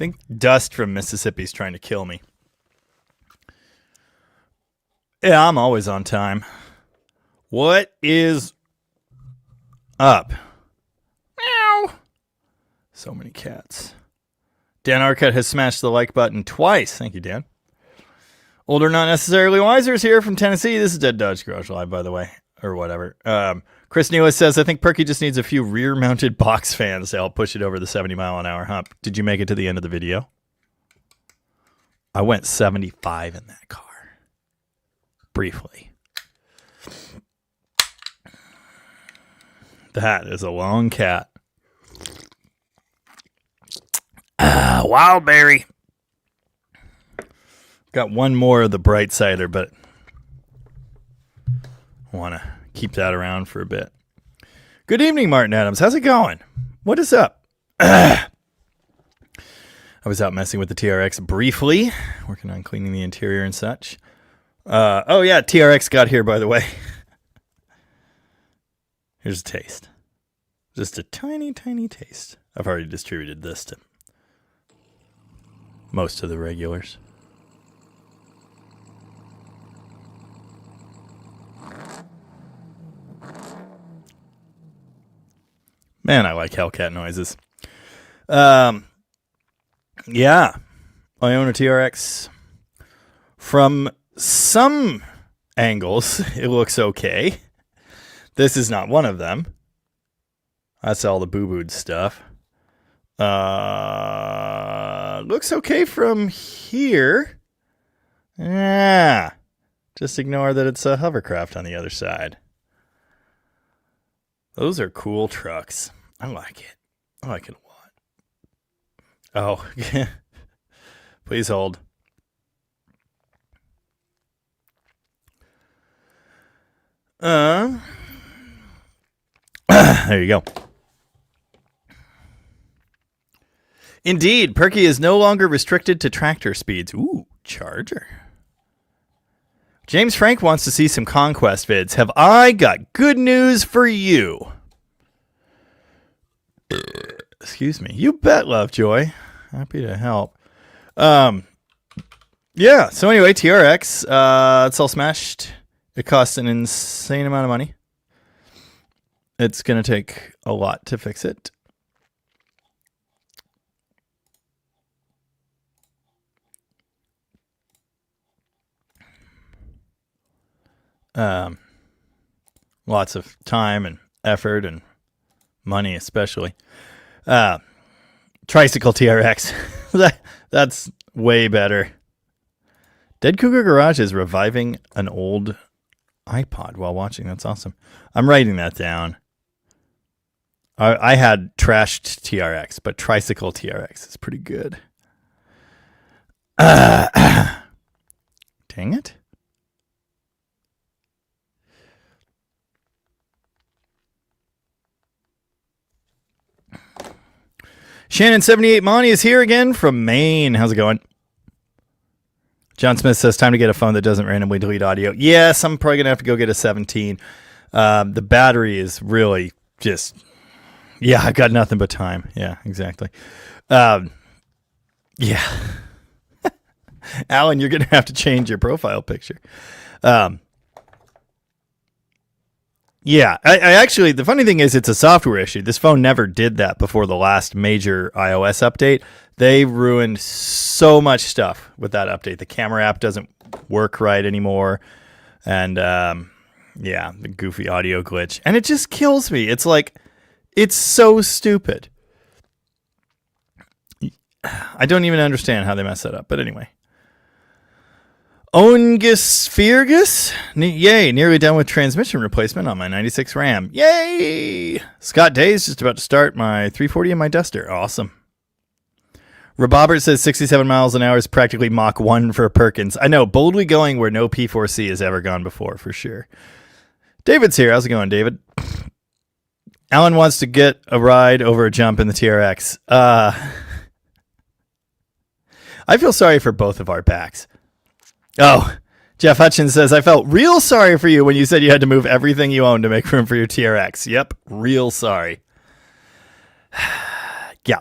think Dust from Mississippi is trying to kill me. Yeah, I'm always on time. What is up? Meow. So many cats. Dan Arquette has smashed the like button twice. Thank you, Dan. Older, not necessarily wiser is here from Tennessee. This is Dead Dodge Garage Live, by the way, or whatever. Chris Newis says, I think Perky just needs a few rear-mounted box fans to help push it over the 70-mile-an-hour hump. Did you make it to the end of the video? I went 75 in that car. Briefly. That is a long cat. Wild berry. Got one more of the bright cider, but I want to keep that around for a bit. Good evening, Martin Adams. How's it going? What is up? I was out messing with the TRX briefly, working on cleaning the interior and such. Oh, yeah, TRX got here, by the way. Here's a taste. Just a tiny, tiny taste. I've already distributed this to most of the regulars. Man, I like Hellcat noises. Yeah, I own a TRX. From some angles, it looks okay. This is not one of them. That's all the boo-booed stuff. Looks okay from here. Yeah. Just ignore that it's a hovercraft on the other side. Those are cool trucks. I like it. I like it a lot. Oh, please hold. There you go. Indeed, Perky is no longer restricted to tractor speeds. Ooh, Charger. James Frank wants to see some Conquest vids. Have I got good news for you? Excuse me. You bet, Lovejoy. Happy to help. Yeah, so anyway, TRX, it's all smashed. It costs an insane amount of money. It's going to take a lot to fix it. Lots of time and effort and money, especially. Tricycle TRX. That's way better. Dead Cougar Garage is reviving an old iPod while watching. That's awesome. I'm writing that down. I had trashed TRX, but Tricycle TRX is pretty good. Dang it. Shannon78 Monty is here again from Maine. How's it going? John Smith says, time to get a phone that doesn't randomly delete audio. Yes, I'm probably going to have to go get a 17. The battery is really just... Yeah, I've got nothing but time. Yeah, exactly. Yeah. Alan, you're going to have to change your profile picture. Yeah, I actually, the funny thing is it's a software issue. This phone never did that before the last major iOS update. They ruined so much stuff with that update. The camera app doesn't work right anymore. And, yeah, the goofy audio glitch. And it just kills me. It's like, it's so stupid. I don't even understand how they messed that up. But anyway. Ongus Fergus, yay, nearly done with transmission replacement on my 96 Ram. Yay! Scott Day's just about to start my 340 and my Duster. Awesome. Robobert says 67 miles an hour is practically Mach 1 for Perkins. I know, boldly going where no P4C has ever gone before, for sure. David's here. How's it going, David? Alan wants to get a ride over a jump in the TRX. I feel sorry for both of our backs. Oh, Jeff Hutchins says, I felt real sorry for you when you said you had to move everything you own to make room for your TRX. Yep, real sorry. Yeah.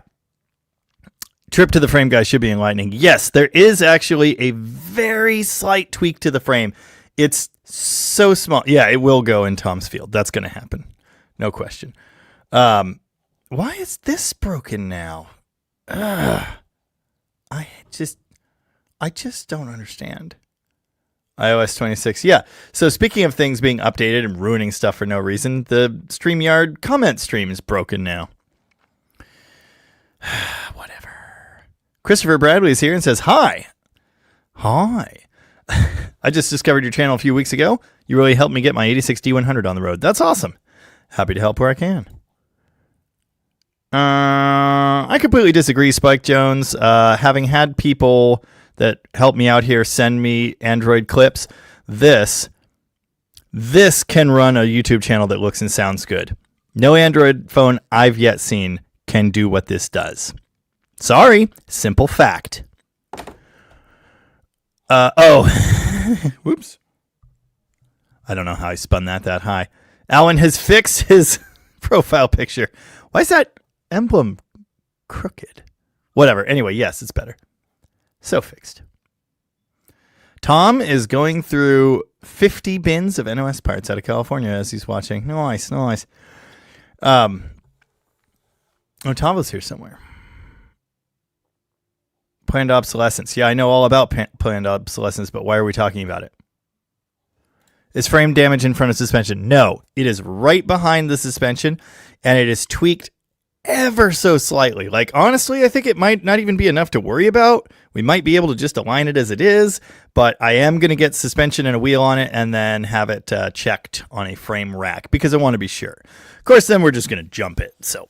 Trip to the frame guy should be enlightening. Yes, there is actually a very slight tweak to the frame. It's so small. Yeah, it will go in Tom's field. That's going to happen. No question. Why is this broken now? I just don't understand. iOS 26. Yeah. So speaking of things being updated and ruining stuff for no reason, the StreamYard comment stream is broken now. Whatever. Christopher Bradley is here and says, hi. Hi. I just discovered your channel a few weeks ago. You really helped me get my 86 D100 on the road. That's awesome. Happy to help where I can. I completely disagree, Spike Jones. Having had people that help me out here send me Android clips, this can run a YouTube channel that looks and sounds good. No Android phone I've yet seen can do what this does. Sorry, simple fact. Whoops. I don't know how I spun that high. Alan has fixed his profile picture. Why is that emblem crooked? Whatever. Anyway, yes, it's better. So fixed. Tom is going through 50 bins of NOS parts out of California as he's watching. Nice. Tom was here somewhere. Planned obsolescence. Yeah, I know all about planned obsolescence, but why are we talking about it? Is frame damage in front of suspension? No, it is right behind the suspension, and it is tweaked ever so slightly. Like, honestly, I think it might not even be enough to worry about. We might be able to just align it as it is, but I am going to get suspension and a wheel on it and then have it checked on a frame rack because I want to be sure. Of course, then we're just going to jump it. So,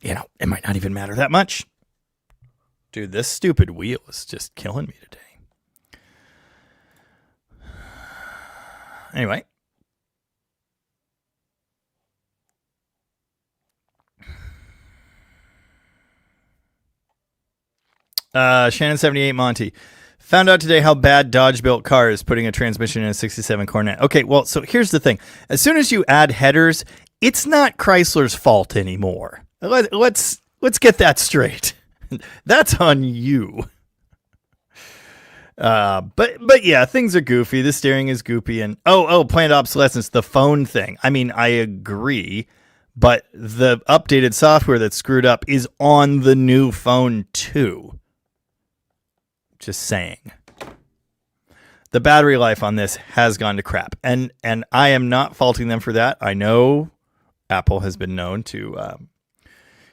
it might not even matter that much. Dude, this stupid wheel is just killing me today. Anyway. Shannon78 Monty. Found out today how bad Dodge built car is putting a transmission in a 67 Cornet. Okay, well, so here's the thing. As soon as you add headers, it's not Chrysler's fault anymore. Let's get that straight. That's on you. But yeah, things are goofy. The steering is goofy, and planned obsolescence, the phone thing. I mean, I agree, but the updated software that's screwed up is on the new phone too. Just saying. The battery life on this has gone to crap, and I am not faulting them for that. I know Apple has been known to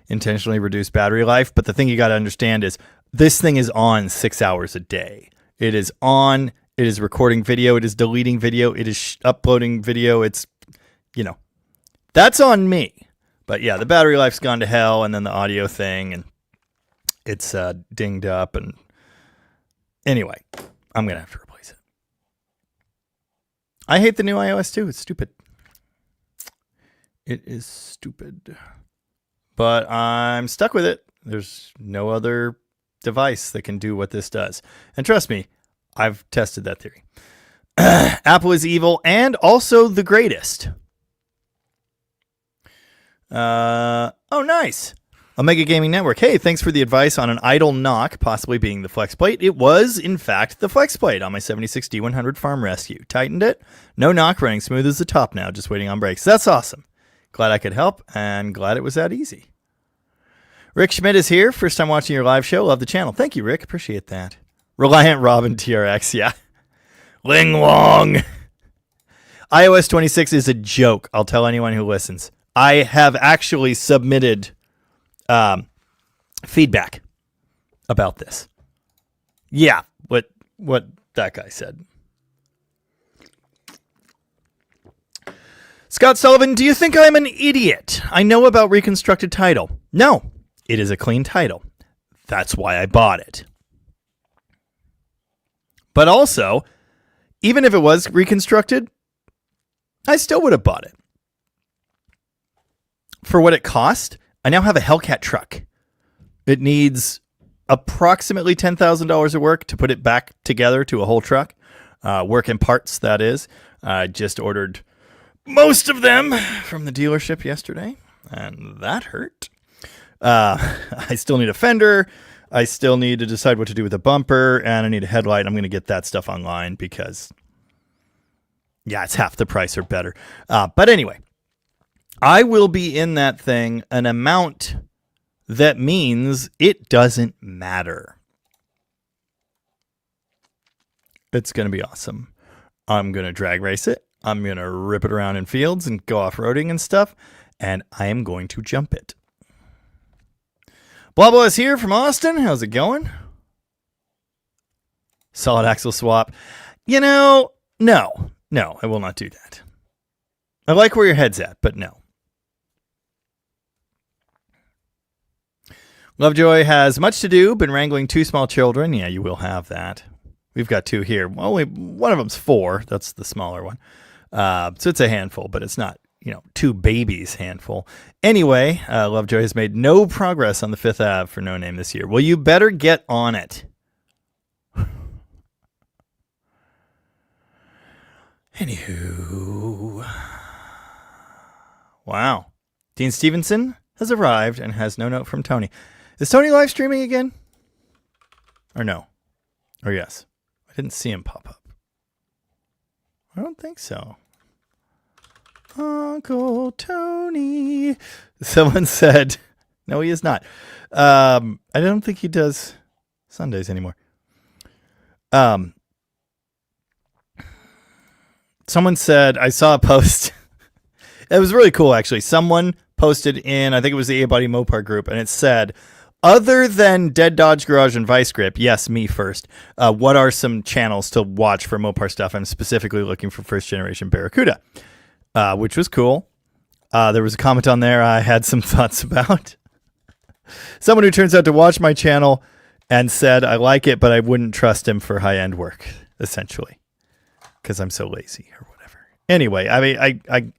intentionally reduce battery life, but the thing you got to understand is this thing is on 6 hours a day. It is on, it is recording video, it is deleting video, it is uploading video. It's, that's on me. But yeah, the battery life's gone to hell, and then the audio thing, and it's dinged up. And anyway, I'm going to have to replace it. I hate the new iOS too. It's stupid. It is stupid. But I'm stuck with it. There's no other device that can do what this does. And trust me, I've tested that theory. Apple is evil and also the greatest. Nice. Omega Gaming Network. Hey, thanks for the advice on an idle knock possibly being the flex plate. It was, in fact, the flex plate on my 76 D100 Farm Rescue. Tightened it. No knock, running smooth as the top now, just waiting on brakes. That's awesome. Glad I could help, and glad it was that easy. Rick Schmidt is here. First time watching your live show. Love the channel. Thank you, Rick. Appreciate that. Reliant Robin TRX. Yeah. Ling Wong. iOS 26 is a joke. I'll tell anyone who listens. I have actually submitted feedback about this. Yeah, what that guy said. Scott Sullivan, do you think I'm an idiot? I know about reconstructed title. No, it is a clean title. That's why I bought it. But also, even if it was reconstructed, I still would have bought it. For what it cost, I now have a Hellcat truck. It needs approximately $10,000 of work to put it back together to a whole truck. Work in parts, that is. I just ordered most of them from the dealership yesterday, and that hurt. I still need a fender, I still need to decide what to do with the bumper, and I need a headlight. I'm going to get that stuff online because, yeah, it's half the price or better. But anyway, I will be in that thing an amount that means it doesn't matter. It's going to be awesome. I'm going to drag race it. I'm going to rip it around in fields and go off-roading and stuff, and I am going to jump it. Blah Blah is here from Austin. How's it going? Solid axle swap. No, I will not do that. I like where your head's at, but no. Lovejoy has much to do, been wrangling 2 small children. Yeah, you will have that. We've got 2 here. Well, only one of them's 4. That's the smaller one. So it's a handful, but it's not, 2 babies handful. Anyway, Lovejoy has made no progress on the 5th Ave for No Name this year. Well, you better get on it. Anywho. Wow. Dean Stevenson has arrived and has no note from Tony. Is Tony live streaming again? Or no? Or yes? I didn't see him pop up. I don't think so. Uncle Tony. Someone said, no, he is not. I don't think he does Sundays anymore. Someone said, I saw a post. It was really cool, actually. Someone posted in, I think it was the A-Body Mopar group, and it said, other than Dead Dodge Garage and Vice Grip, yes, me first, what are some channels to watch for Mopar stuff? I'm specifically looking for first generation Barracuda, which was cool. There was a comment on there I had some thoughts about. Someone who turns out to watch my channel and said, I like it, but I wouldn't trust him for high-end work, essentially, because I'm so lazy or whatever. Anyway, I mean, I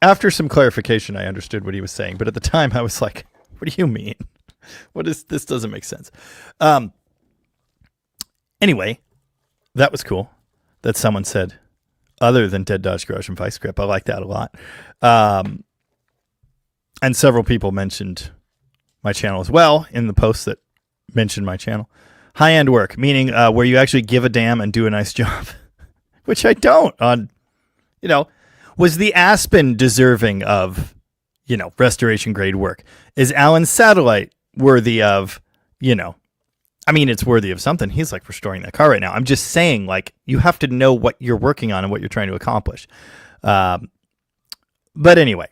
after some clarification, I understood what he was saying, but at the time I was like, what do you mean? This doesn't make sense. Anyway, that was cool that someone said, other than Dead Dodge Garage and Vice Grip. I like that a lot. And several people mentioned my channel as well in the posts that mentioned my channel. High-end work, meaning where you actually give a damn and do a nice job, which I don't on, was the Aspen deserving of, restoration grade work? Is Alan's Satellite worthy of, I mean, it's worthy of something. He's like restoring that car right now. I'm just saying, like, you have to know what you're working on and what you're trying to accomplish. But anyway,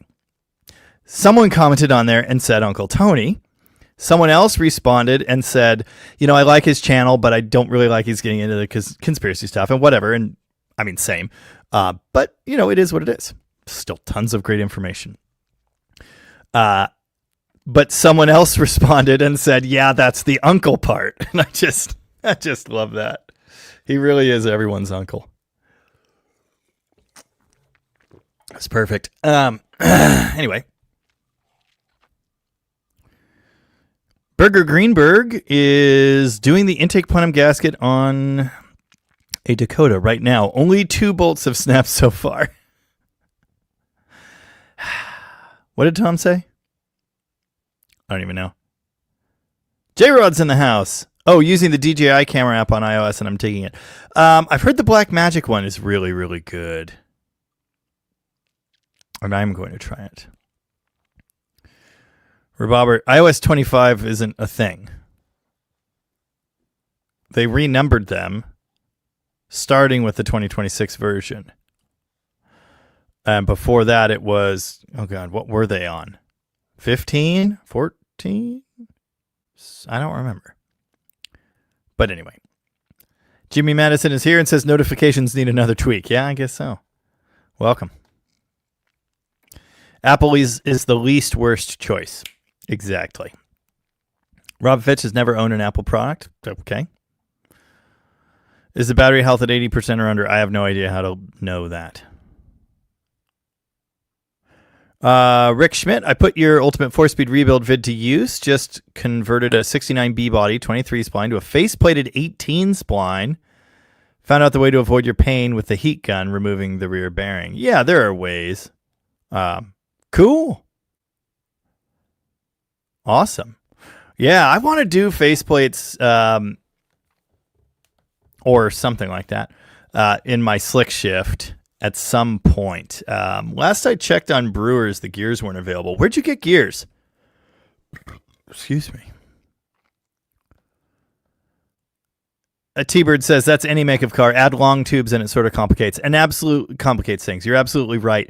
someone commented on there and said, Uncle Tony. Someone else responded and said, I like his channel, but I don't really like he's getting into the conspiracy stuff and whatever. And I mean, same. But, it is what it is. Still tons of great information. But someone else responded and said, yeah, that's the uncle part. And I just love that. He really is everyone's uncle. That's perfect. Anyway. Burger Greenberg is doing the intake plenum gasket on a Dakota right now. Only 2 bolts have snapped so far. What did Tom say? I don't even know. J-Rod's in the house. Oh, using the DJI camera app on iOS, and I'm taking it. I've heard the Black Magic one is really, really good. And I'm going to try it. Robert, iOS 25 isn't a thing. They renumbered them, starting with the 2026 version. And before that, it was, oh God, what were they on? 15? 14? I don't remember. But anyway. Jimmy Madison is here and says notifications need another tweak. Yeah, I guess so. Welcome. Apple is the least worst choice. Exactly. Rob Fitch has never owned an Apple product. Okay. Is the battery health at 80% or under? I have no idea how to know that. Rick Schmidt, I put your Ultimate 4-speed rebuild vid to use. Just converted a 69B body 23 spline to a face-plated 18 spline. Found out the way to avoid your pain with the heat gun, removing the rear bearing. Yeah, there are ways. Cool. Awesome. Yeah, I want to do faceplates or something like that in my slick shift at some point. Last I checked on Brewers, the gears weren't available. Where'd you get gears? Excuse me. A T-Bird says that's any make of car. Add long tubes and it sort of complicates things. You're absolutely right.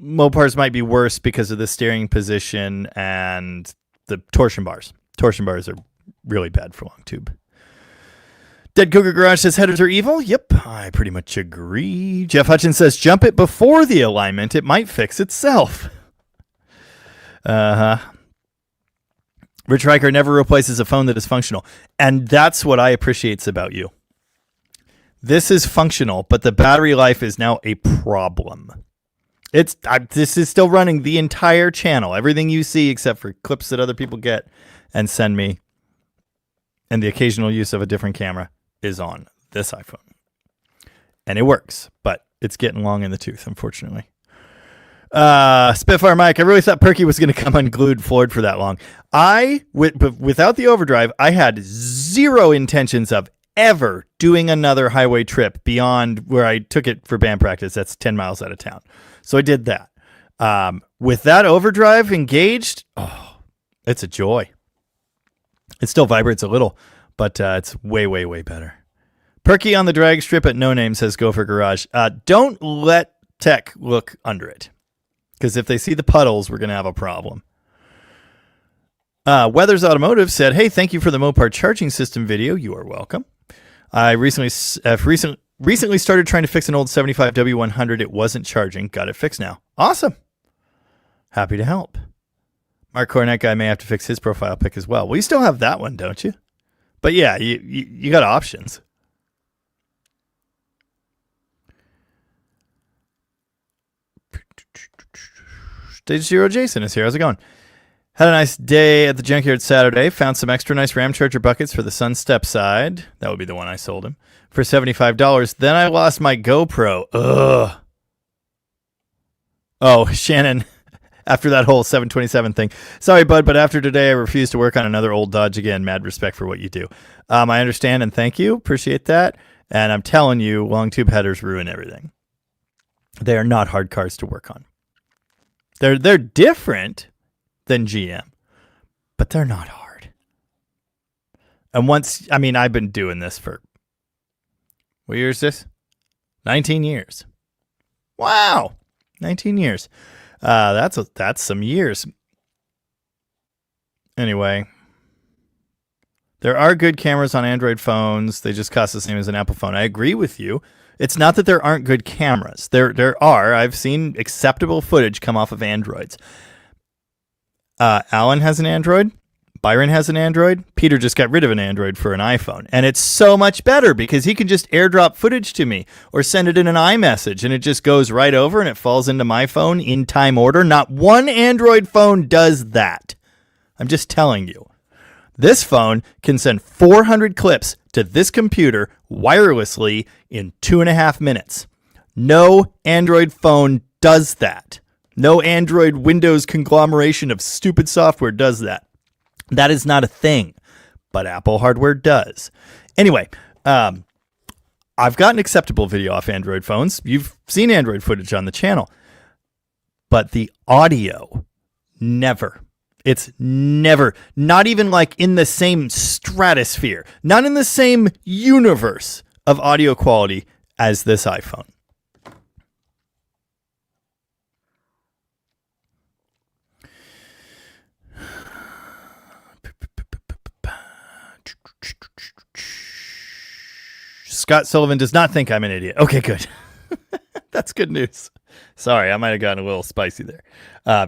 Mopars might be worse because of the steering position and the torsion bars. Torsion bars are really bad for long tube. Dead Cougar Garage says headers are evil. Yep, I pretty much agree. Jeff Hutchins says jump it before the alignment. It might fix itself. Rich Riker never replaces a phone that is functional. And that's what I appreciate about you. This is functional, but the battery life is now a problem. This is still running the entire channel. Everything you see except for clips that other people get and send me and the occasional use of a different camera is on this iPhone. And it works, but it's getting long in the tooth, unfortunately. Spitfire Mike, I really thought Perky was going to come unglued floored for that long. Without the overdrive, I had zero intentions of ever doing another highway trip beyond where I took it for band practice. That's 10 miles out of town. So I did that. With that overdrive engaged, it's a joy. It still vibrates a little, but it's way, way, way better. Perky on the drag strip at No Name says go for garage. Don't let tech look under it. Because if they see the puddles, we're going to have a problem. Weathers Automotive said, hey, thank you for the Mopar charging system video. You are welcome. I recently started trying to fix an old 75W100. It wasn't charging. Got it fixed now. Awesome. Happy to help. Mark Cornet guy may have to fix his profile pic as well. Well, you still have that one, don't you? But yeah, you got options. Stage Zero Jason is here. How's it going? Had a nice day at the junkyard Saturday. Found some extra nice Ram Charger buckets for the Sun Step side. That would be the one I sold him for $75. Then I lost my GoPro. Ugh. Oh, Shannon, after that whole 727 thing. Sorry, bud, but after today, I refuse to work on another old Dodge again. Mad respect for what you do. I understand and thank you. Appreciate that. And I'm telling you, long tube headers ruin everything. They are not hard cars to work on. They're different than GM, but they're not hard. And I've been doing this for, what year is this? 19 years. Wow. 19 years. That's some years. Anyway, there are good cameras on Android phones. They just cost the same as an Apple phone. I agree with you. It's not that there aren't good cameras. There are. I've seen acceptable footage come off of Androids. Alan has an Android. Byron has an Android. Peter just got rid of an Android for an iPhone. And it's so much better because he can just airdrop footage to me or send it in an iMessage and it just goes right over and it falls into my phone in time order. Not one Android phone does that. I'm just telling you. This phone can send 400 clips to this computer wirelessly in 2.5 minutes. No Android phone does that. No Android Windows conglomeration of stupid software does that. That is not a thing, but Apple hardware does. Anyway, I've gotten acceptable video off Android phones. You've seen Android footage on the channel, but the audio, never. It's never, not even like in the same stratosphere, not in the same universe of audio quality as this iPhone. Scott Sullivan does not think I'm an idiot. Okay, good. That's good news. Sorry, I might have gotten a little spicy there.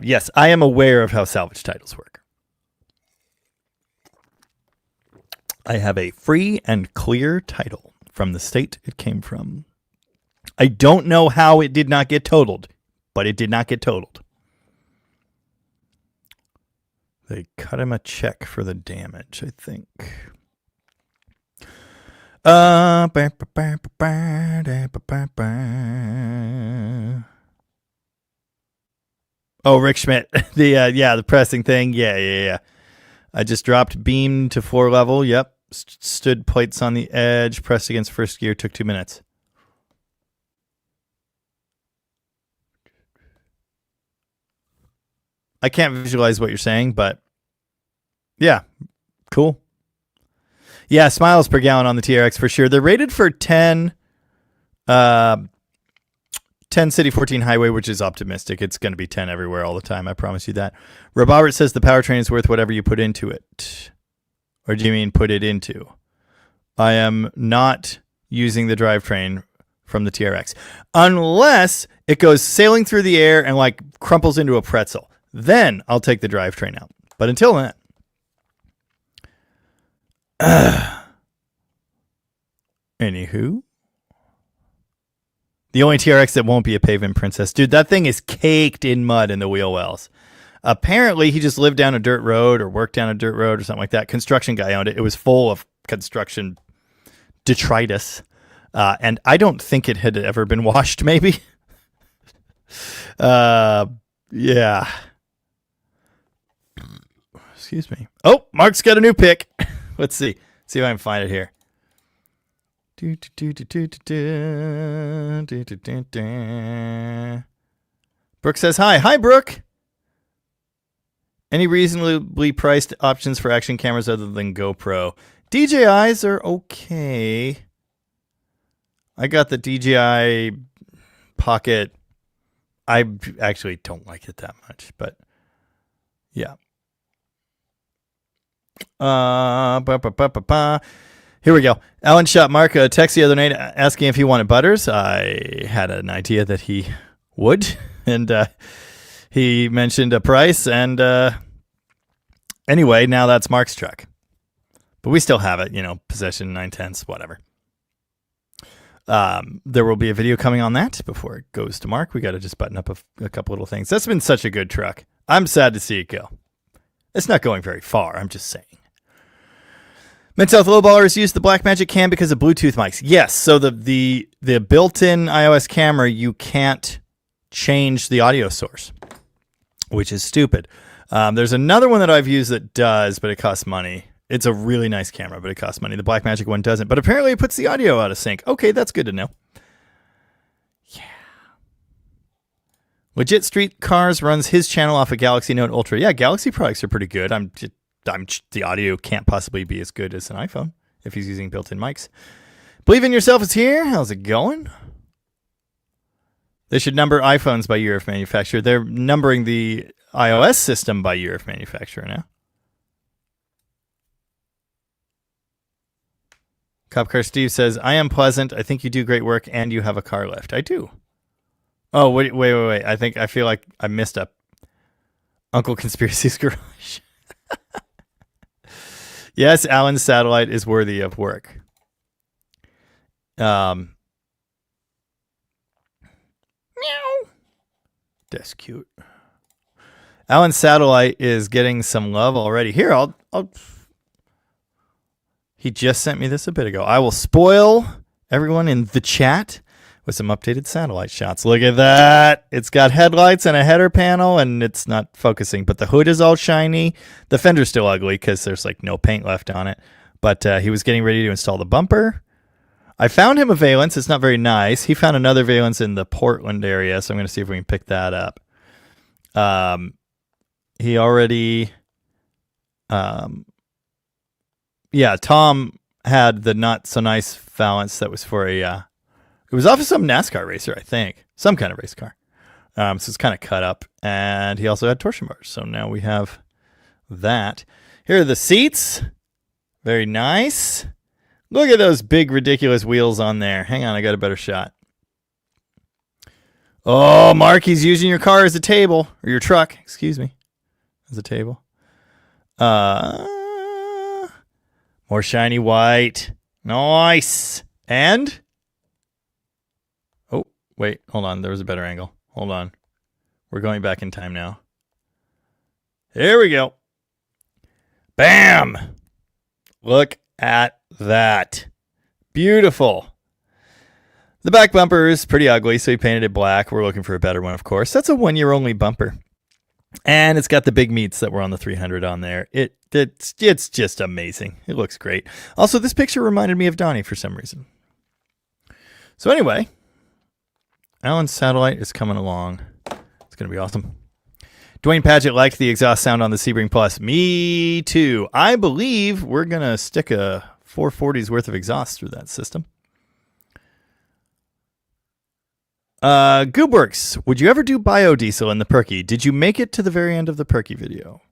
Yes, I am aware of how salvage titles work. I have a free and clear title from the state it came from. I don't know how it did not get totaled, but it did not get totaled. They cut him a check for the damage, I think. Oh, Rick Schmidt. The pressing thing. Yeah. I just dropped beam to floor level. Yep. Stood plates on the edge, pressed against first gear, took 2 minutes. I can't visualize what you're saying, but yeah, cool. Yeah, miles per gallon on the TRX for sure. They're rated for 10 city, 14 highway, which is optimistic. It's going to be 10 everywhere all the time. I promise you that. Robert says the powertrain is worth whatever you put into it. Or do you mean put it into? I am not using the drivetrain from the TRX. Unless it goes sailing through the air and like crumples into a pretzel. Then I'll take the drivetrain out. But until then. Anywho. The only TRX that won't be a pavement princess. Dude, that thing is caked in mud in the wheel wells. Apparently, he just lived down a dirt road or worked down a dirt road or something like that. Construction guy owned it. It was full of construction detritus. And I don't think it had ever been washed, maybe. Yeah. Excuse me. Oh, Mark's got a new pick. Let's see. See if I can find it here. Brooke says hi. Hi, Brooke. Any reasonably priced options for action cameras other than GoPro? DJIs are okay. I got the DJI Pocket. I actually don't like it that much, but yeah. Here we go. Alan shot Mark a text the other night asking if he wanted butters. I had an idea that he would, and he mentioned a price. And anyway, now that's Mark's truck. But we still have it, possession 9/10, whatever. There will be a video coming on that before it goes to Mark. We got to just button up a couple little things. That's been such a good truck. I'm sad to see it go. It's not going very far. I'm just saying. Mid-South Lowballers use the Blackmagic cam because of Bluetooth mics. Yes, so the built-in iOS camera, you can't change the audio source, which is stupid. There's another one that I've used that does, but it costs money. It's a really nice camera, but it costs money. The Blackmagic one doesn't, but apparently it puts the audio out of sync. Okay, that's good to know. Yeah. Legit Street Cars runs his channel off a Galaxy Note Ultra. Yeah, Galaxy products are pretty good. The audio can't possibly be as good as an iPhone if he's using built-in mics. Believe in Yourself is here. How's it going? They should number iPhones by year of manufacture. They're numbering the iOS system by year of manufacturer now. Cop Car Steve says, I am pleasant. I think you do great work and you have a car lift. I do. Oh, wait. I feel like I missed up Uncle Conspiracy's garage. Yes, Alan's satellite is worthy of work. Meow. That's cute. Alan's satellite is getting some love already. Here, I'll He just sent me this a bit ago. I will spoil everyone in the chat with some updated satellite shots. Look at that. It's got headlights and a header panel, and it's not focusing, but the hood is all shiny. The fender's still ugly because there's like no paint left on it. But he was getting ready to install the bumper. I found him a valence. It's not very nice. He found another valence in the Portland area, so I'm going to see if we can pick that up. He already... Tom had the not so nice valance that was for a... it was off of some NASCAR racer, I think. Some kind of race car. So it's kind of cut up. And he also had torsion bars. So now we have that. Here are the seats. Very nice. Look at those big, ridiculous wheels on there. Hang on, I got a better shot. Oh, Mark, he's using your car as a table. Or your truck, excuse me. As a table. More shiny white. Nice. And... oh, wait. Hold on. There was a better angle. Hold on. We're going back in time now. Here we go. Bam! Look at that. Beautiful. The back bumper is pretty ugly, so he painted it black. We're looking for a better one, of course. That's a one-year-only bumper. And it's got the big meats that were on the 300 on there. It's just amazing. It looks great. Also, this picture reminded me of Donnie for some reason. So anyway, Alan's satellite is coming along. It's going to be awesome. Dwayne Padgett liked the exhaust sound on the Sebring Plus. Me too. I believe we're going to stick a 440's worth of exhaust through that system. Goobworks, would you ever do biodiesel in the Perky? Did you make it to the very end of the Perky video?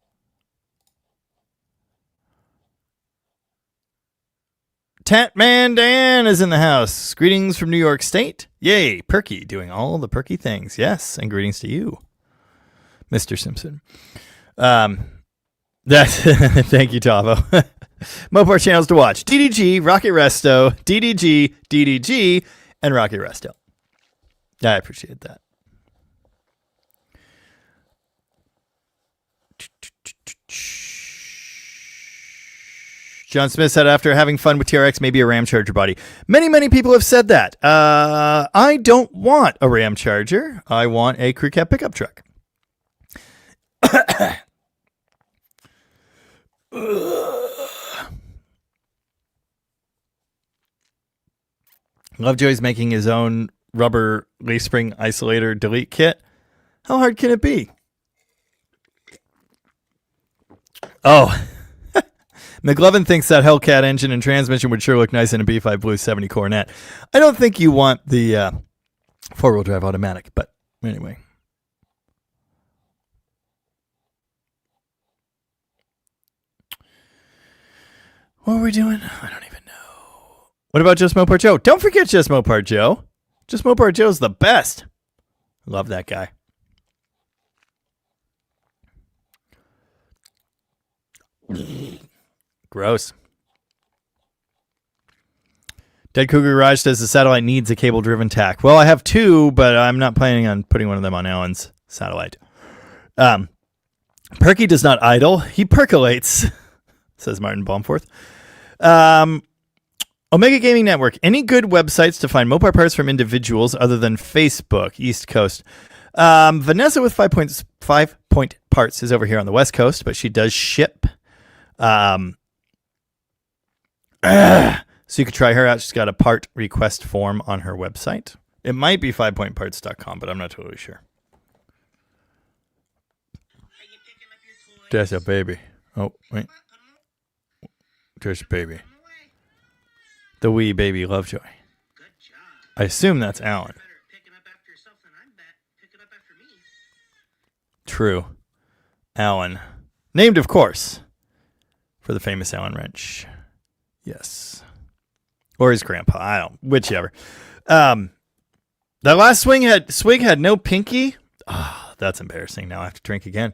Tatman Dan is in the house. Greetings from New York State. Yay, Perky, doing all the Perky things. Yes, and greetings to you, Mr. Simpson. Thank you, Tavo. Mopar channels to watch: DDG, Rocket Resto, DDG, and Rocket Resto. I appreciate that. John Smith said, after having fun with TRX, maybe a Ram Charger body. Many people have said that. I don't want a Ram Charger. I want a crew cab pickup truck. Lovejoy's making his own rubber leaf spring isolator delete kit. How hard can it be? Oh, McLovin thinks that Hellcat engine and transmission would sure look nice in a B5 Blue 70 Coronet. I don't think you want the four-wheel drive automatic, but anyway. What are we doing? I don't even know. What about Just Mopar Joe? Don't forget Just Mopar Joe. Just Mopar Joe's the best. Love that guy. Gross. Dead Cougar Garage says the satellite needs a cable-driven tack. Well, I have two, but I'm not planning on putting one of them on Alan's satellite. Perky does not idle. He percolates, says Martin Baumforth. Omega Gaming Network. Any good websites to find Mopar parts from individuals other than Facebook, East Coast? Vanessa with 5 point parts is over here on the West Coast, but she does ship. So you could try her out. She's got a part request form on her website. It might be 5pointparts.com, but I'm not totally sure. There's a baby. Oh, wait. There's a baby. The wee baby Lovejoy. I assume that's Alan. True. Alan. Named, of course, for the famous Alan Wrench. Yes. Or his grandpa. I don't. Whichever. That last swig had no pinky. Oh, that's embarrassing. Now I have to drink again.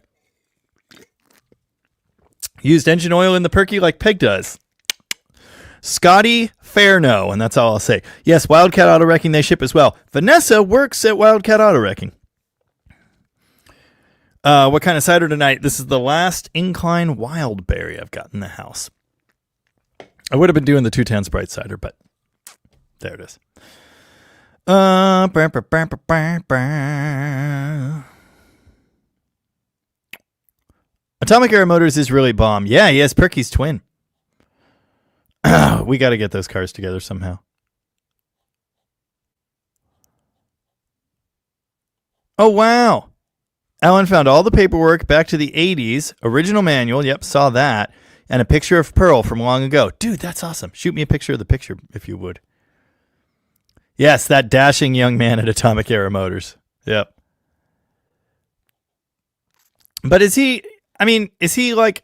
Used engine oil in the Perky like Peg does. Scotty Fairno, and that's all I'll say. Yes, Wildcat Auto Wrecking, they ship as well. Vanessa works at Wildcat Auto Wrecking. What kind of cider tonight? This is the last Incline Wildberry I've got in the house. I would have been doing the 210 Sprite cider, but there it is. Atomic Era Motors is really bomb. Yeah, he has Perky's twin. We got to get those cars together somehow. Oh, wow. Alan found all the paperwork back to the 80s, original manual. Yep, saw that. And a picture of Pearl from long ago. Dude, that's awesome. Shoot me a picture of the picture, if you would. Yes, that dashing young man at Atomic Era Motors. Yep. But is he like...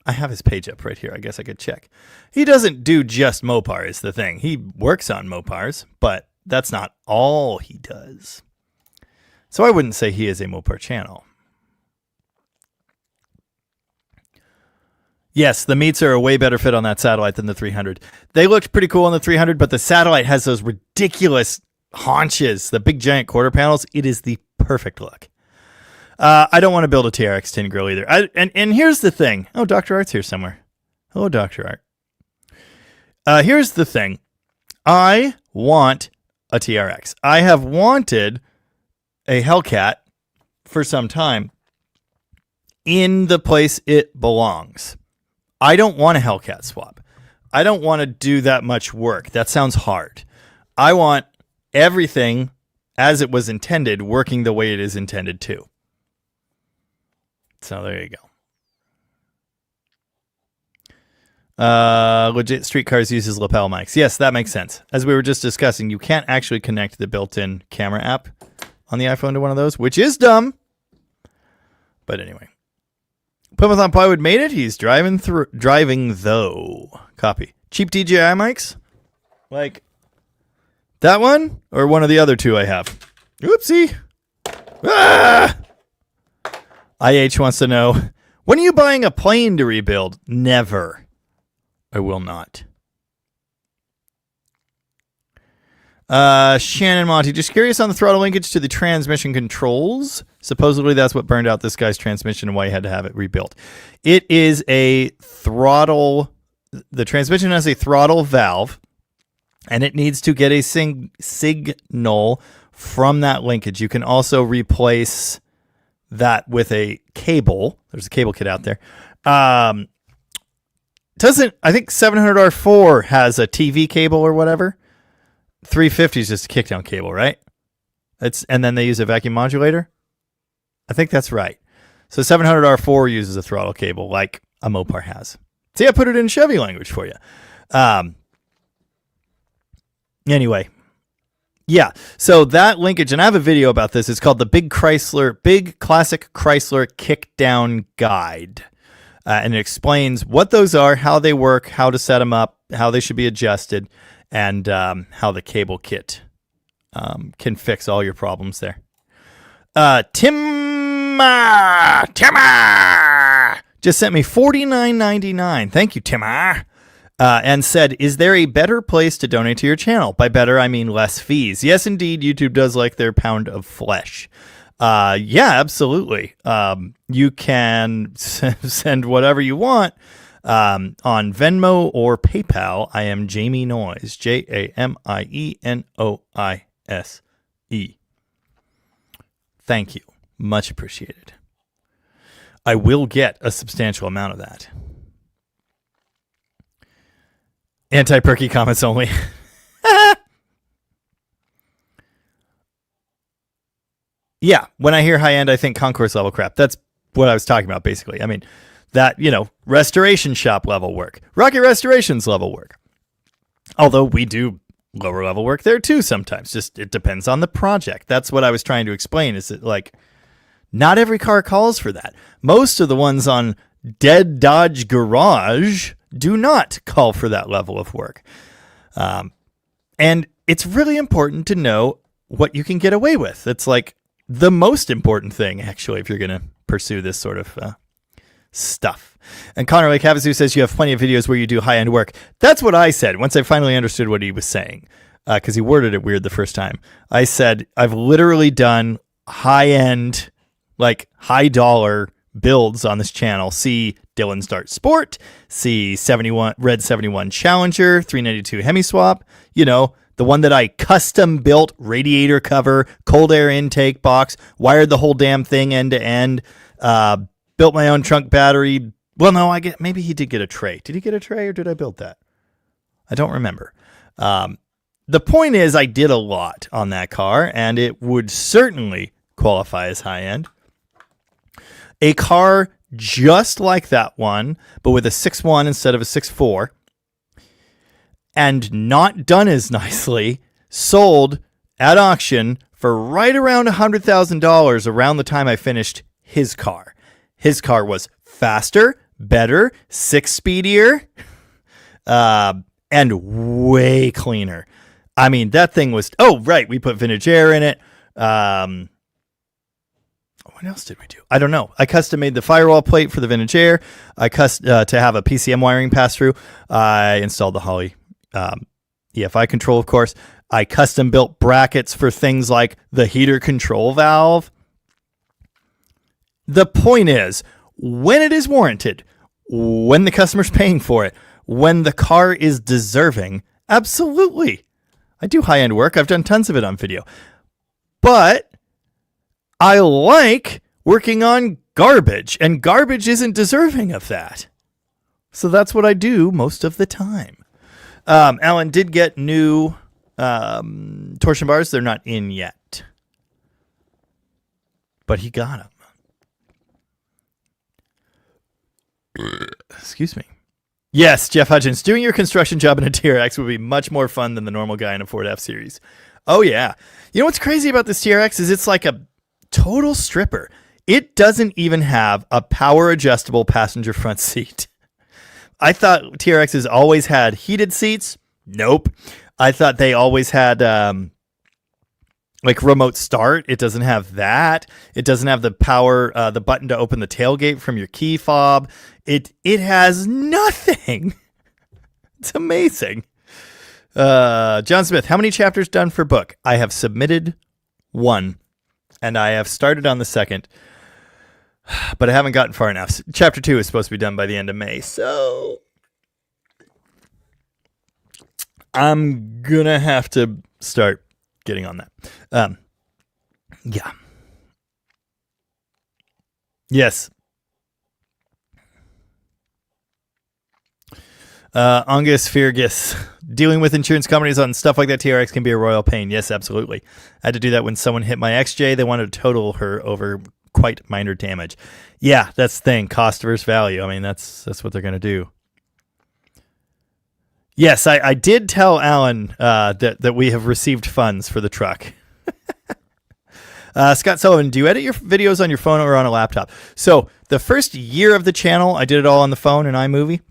I have his page up right here. I guess I could check. He doesn't do just Mopar is the thing. He works on Mopars, but that's not all he does. So I wouldn't say he is a Mopar channel. Yes, the meats are a way better fit on that satellite than the 300. They looked pretty cool on the 300, but the satellite has those ridiculous haunches, the big giant quarter panels. It is the perfect look. I don't want to build a TRX tin grill either. And here's the thing. Oh, Dr. Art's here somewhere. Hello, Dr. Art. Here's the thing. I want a TRX. I have wanted a Hellcat for some time in the place it belongs. I don't want a Hellcat swap. I don't want to do that much work. That sounds hard. I want everything as it was intended, working the way it is intended to. So there you go. Legit street cars uses lapel mics. Yes, that makes sense. As we were just discussing, you can't actually connect the built-in camera app on the iPhone to one of those, which is dumb. But anyway. Plymouth on Plywood made it. He's driving though. Copy. Cheap DJI mics? Like that one? Or one of the other two I have? Oopsie. Ah! IH wants to know, when are you buying a plane to rebuild? Never. I will not. Shannon Monty, just curious on the throttle linkage to the transmission controls. Supposedly that's what burned out this guy's transmission and why he had to have it rebuilt. It is a throttle. The transmission has a throttle valve, and it needs to get a signal from that linkage. You can also replace that with a cable. There's a cable kit out there. I think 700R4 has a TV cable or whatever. 350 is just a kickdown cable, right? And then they use a vacuum modulator. I think that's right. So 700R4 uses a throttle cable like a Mopar has. See, I put it in Chevy language for you. Anyway. Yeah, so that linkage, and I have a video about this. It's called the Big Classic Chrysler Kickdown Guide. And it explains what those are, how they work, how to set them up, how they should be adjusted, and how the cable kit can fix all your problems there. Timma just sent me $49.99. Thank you, Timma. And said, is there a better place to donate to your channel? By better, I mean less fees. Yes, indeed, YouTube does like their pound of flesh. Yeah, absolutely. You can send whatever you want on Venmo or PayPal. I am Jamie Noise, JAMIENOISE. Thank you. Much appreciated. I will get a substantial amount of that. Anti-Perky comments only. Yeah, when I hear high-end, I think concourse level crap. That's what I was talking about, basically. I mean, that, restoration shop level work. Rocket Restorations level work. Although we do lower level work there, too, sometimes. Just, it depends on the project. That's what I was trying to explain, is that, not every car calls for that. Most of the ones on Dead Dodge Garage do not call for that level of work. And it's really important to know what you can get away with. It's the most important thing, actually, if you're going to pursue this sort of stuff. And Connor Lake Havasu says you have plenty of videos where you do high-end work. That's what I said once I finally understood what he was saying, because he worded it weird the first time. I said, I've literally done high-end, high-dollar builds on this channel. See Dylan's Dart Sport, see Red 71 Challenger, 392 Hemi Swap, the one that I custom built, radiator cover, cold air intake box, wired the whole damn thing end to end, built my own trunk battery. Well, no, maybe he did get a tray. Did he get a tray or did I build that? I don't remember. The point is I did a lot on that car, and it would certainly qualify as high end. A car just like that one, but with a 6.1 instead of a 6.4, and not done as nicely, sold at auction for right around $100,000 around the time I finished his car. His car was faster, better, 6-speedier, and way cleaner. I mean, that thing was... Oh, right, we put vintage air in it. What else did we do? I don't know. I custom made the firewall plate for the vintage air. I to have a PCM wiring pass through. I installed the Holley EFI control, of course. I custom built brackets for things like the heater control valve. The point is, when it is warranted, when the customer's paying for it, when the car is deserving, absolutely. I do high-end work. I've done tons of it on video. But I like working on garbage, and garbage isn't deserving of that. So that's what I do most of the time. Alan did get new torsion bars. They're not in yet, but he got them. Excuse me. Yes, Jeff Hutchins, doing your construction job in a TRX would be much more fun than the normal guy in a Ford F-Series. Oh, yeah. You know what's crazy about this TRX is it's like a total stripper. It doesn't even have a power adjustable passenger front seat. I thought TRXs always had heated seats. Nope. I thought they always had like remote start. It doesn't have that. It doesn't have the power, the button to open the tailgate from your key fob. It has nothing. It's amazing. John Smith, how many chapters done for book? I have submitted 1, and I have started on the 2nd, but I haven't gotten far enough. Chapter 2 is supposed to be done by the end of May, so I'm gonna have to start getting on that. Yeah. Yes. Angus Fergus, dealing with insurance companies on stuff like that TRX can be a royal pain. Yes, absolutely. I had to do that when someone hit my XJ. They wanted to total her over quite minor damage. Yeah, that's the thing. Cost versus value. I mean, that's what they're going to do. Yes, I did tell Alan that we have received funds for the truck. Scott Sullivan, do you edit your videos on your phone or on a laptop? So the first year of the channel, I did it all on the phone in iMovie.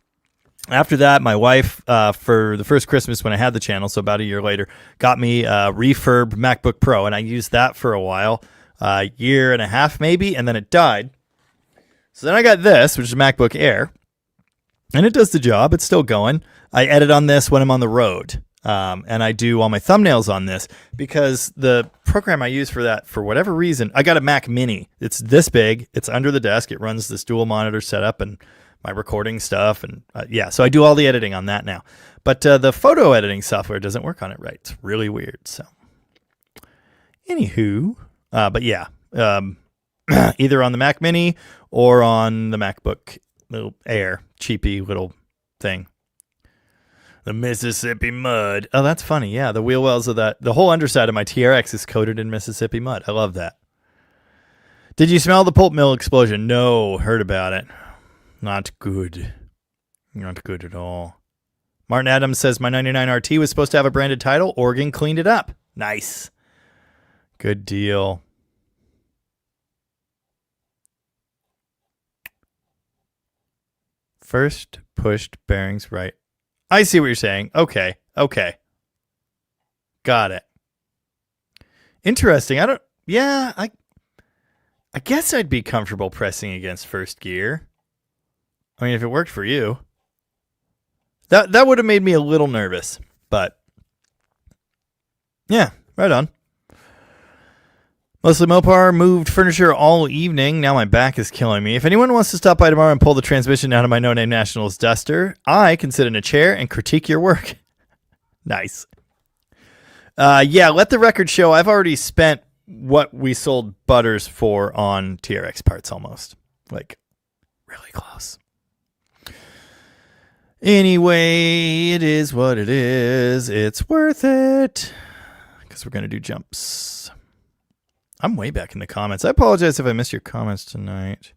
After that, my wife, for the first Christmas when I had the channel, so about a year later, got me a refurb MacBook Pro, and I used that for a while, a year and a half maybe, and then it died. So then I got this, which is a MacBook Air, and it does the job. It's still going. I edit on this when I'm on the road, and I do all my thumbnails on this because the program I use for that, for whatever reason, I got a Mac Mini. It's this big. It's under the desk. It runs this dual monitor setup and my recording stuff, and so I do all the editing on that now. But the photo editing software doesn't work on it right. It's really weird. So, anywho, but yeah, either on the Mac Mini or on the MacBook little Air, cheapy little thing. The Mississippi mud. Oh, that's funny. Yeah, the wheel wells of that. The whole underside of my TRX is coated in Mississippi mud. I love that. Did you smell the pulp mill explosion? No, heard about it. Not good. Not good at all. Martin Adams says, my 99 RT was supposed to have a branded title. Oregon cleaned it up. Nice. Good deal. First pushed bearings right. I see what you're saying. Okay. Got it. Interesting. I guess I'd be comfortable pressing against first gear. I mean, if it worked for you, that would have made me a little nervous, but yeah, right on. Mostly Mopar moved furniture all evening. Now my back is killing me. If anyone wants to stop by tomorrow and pull the transmission out of my No Name Nationals Duster, I can sit in a chair and critique your work. Nice. Yeah, let the record show I've already spent what we sold Butters for on TRX parts almost. Like, really close. Anyway, it is what it is. It's worth it. Because we're going to do jumps. I'm way back in the comments. I apologize if I missed your comments tonight.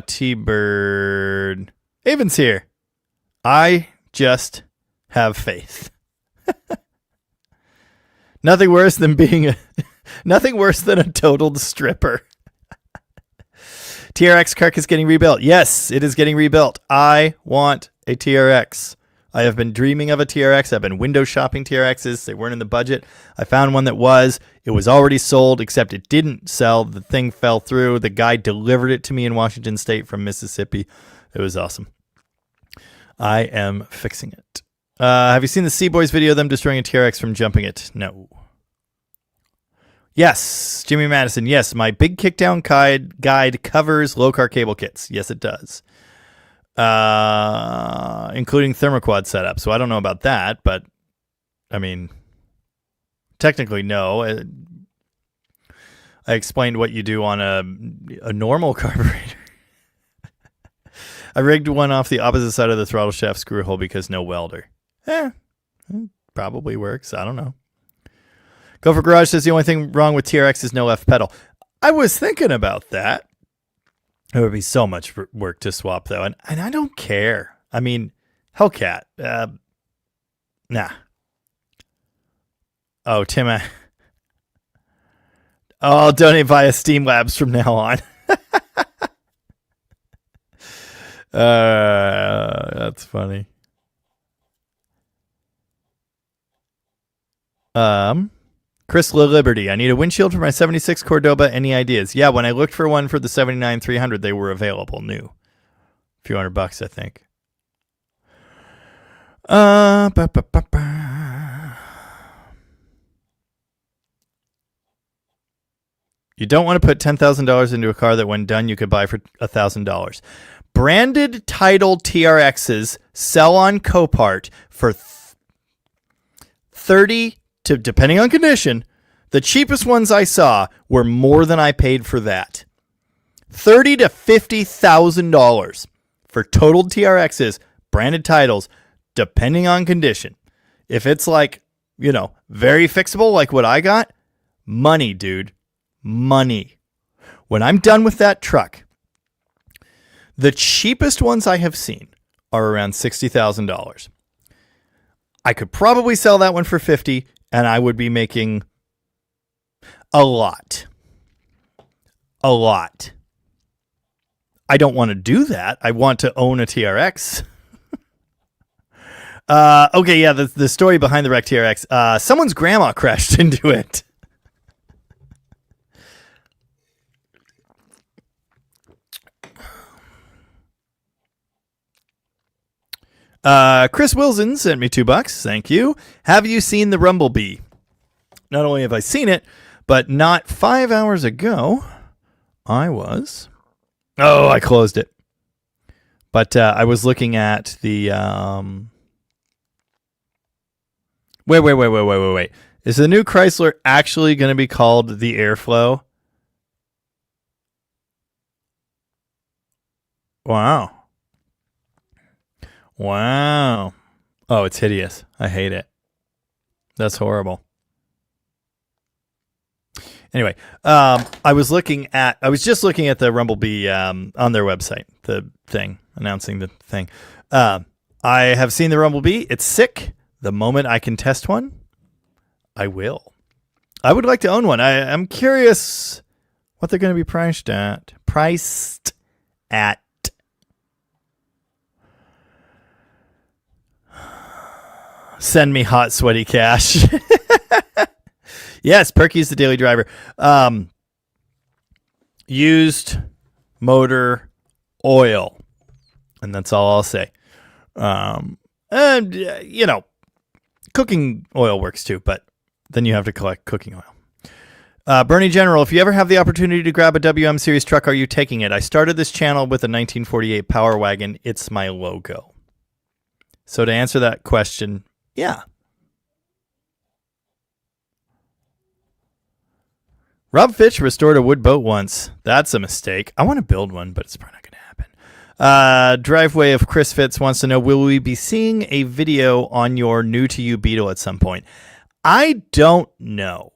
T-Bird. Avon's here. I just have faith. Nothing worse than nothing worse than a totaled stripper. TRX carcass getting rebuilt. Yes, it is getting rebuilt. I want a TRX. I have been dreaming of a TRX. I've been window shopping TRXs. They weren't in the budget. I found one that was. It was already sold, except it didn't sell. The thing fell through. The guy delivered it to me in Washington State from Mississippi. It was awesome. I am fixing it. Have you seen the Seaboys video of them destroying a TRX from jumping it? No. Yes, Jimmy Madison. Yes, my big kickdown guide covers low-car cable kits. Yes, it does. Including thermoquad setup. So I don't know about that, but I mean, technically no. I explained what you do on a normal carburetor. I rigged one off the opposite side of the throttle shaft screw hole because no welder. Probably works. I don't know. Gopher Garage says the only thing wrong with TRX is no left pedal. I was thinking about that. It would be so much work to swap, though. And I don't care. I mean, Hellcat. Nah. Oh, Tim. I'll donate via Steam Labs from now on. That's funny. Chris La Liberty, I need a windshield for my 76 Cordoba. Any ideas? Yeah, when I looked for one for the 79 300, they were available new. A few $100, I think. You don't want to put $10,000 into a car that when done you could buy for $1,000. Branded title TRXs sell on Copart for 30 to, depending on condition, the cheapest ones I saw were more than I paid for that. $30,000 to $50,000 for totaled TRXs, branded titles, depending on condition. If it's like, very fixable like what I got, money, dude. Money. When I'm done with that truck, the cheapest ones I have seen are around $60,000. I could probably sell that one for $50,000, and I would be making a lot. A lot. I don't want to do that. I want to own a TRX. Okay, yeah, the story behind the wrecked TRX. Someone's grandma crashed into it. Chris Wilson sent me $2. Thank you. Have you seen the Rumblebee? Not only have I seen it, but not 5 hours ago, I was. Oh, I closed it. But I was looking at the. Wait. Is the new Chrysler actually going to be called the Airflow? Wow. Oh, it's hideous. I hate it. That's horrible. Anyway, I was just looking at the Rumblebee on their website, the thing, announcing the thing. I have seen the Rumblebee. It's sick. The moment I can test one, I will. I would like to own one. I'm curious what they're going to be priced at. Send me hot, sweaty cash. Yes, Perky's the daily driver. Used motor oil. And that's all I'll say. And, cooking oil works too, but then you have to collect cooking oil. Bernie General, if you ever have the opportunity to grab a WM Series truck, are you taking it? I started this channel with a 1948 Power Wagon. It's my logo. So to answer that question, yeah. Rob Fitch restored a wood boat once. That's a mistake. I want to build one, but it's probably not going to happen. Driveway of Chris Fitz wants to know, will we be seeing a video on your new to you Beetle at some point? I don't know.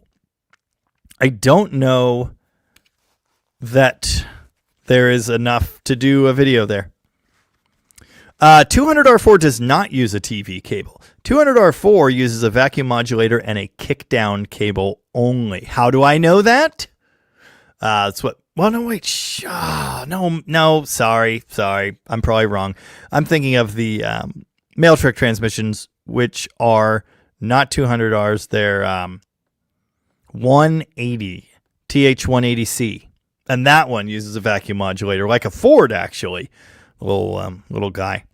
I don't know that there is enough to do a video there. 200R4 does not use a TV cable. 200R4 uses a vacuum modulator and a kick-down cable only. How do I know that? That's what... Well, no, wait. No, sorry. I'm probably wrong. I'm thinking of the Mailtrick transmissions, which are not 200Rs. They're 180, TH180C. And that one uses a vacuum modulator, like a Ford, actually. Little guy.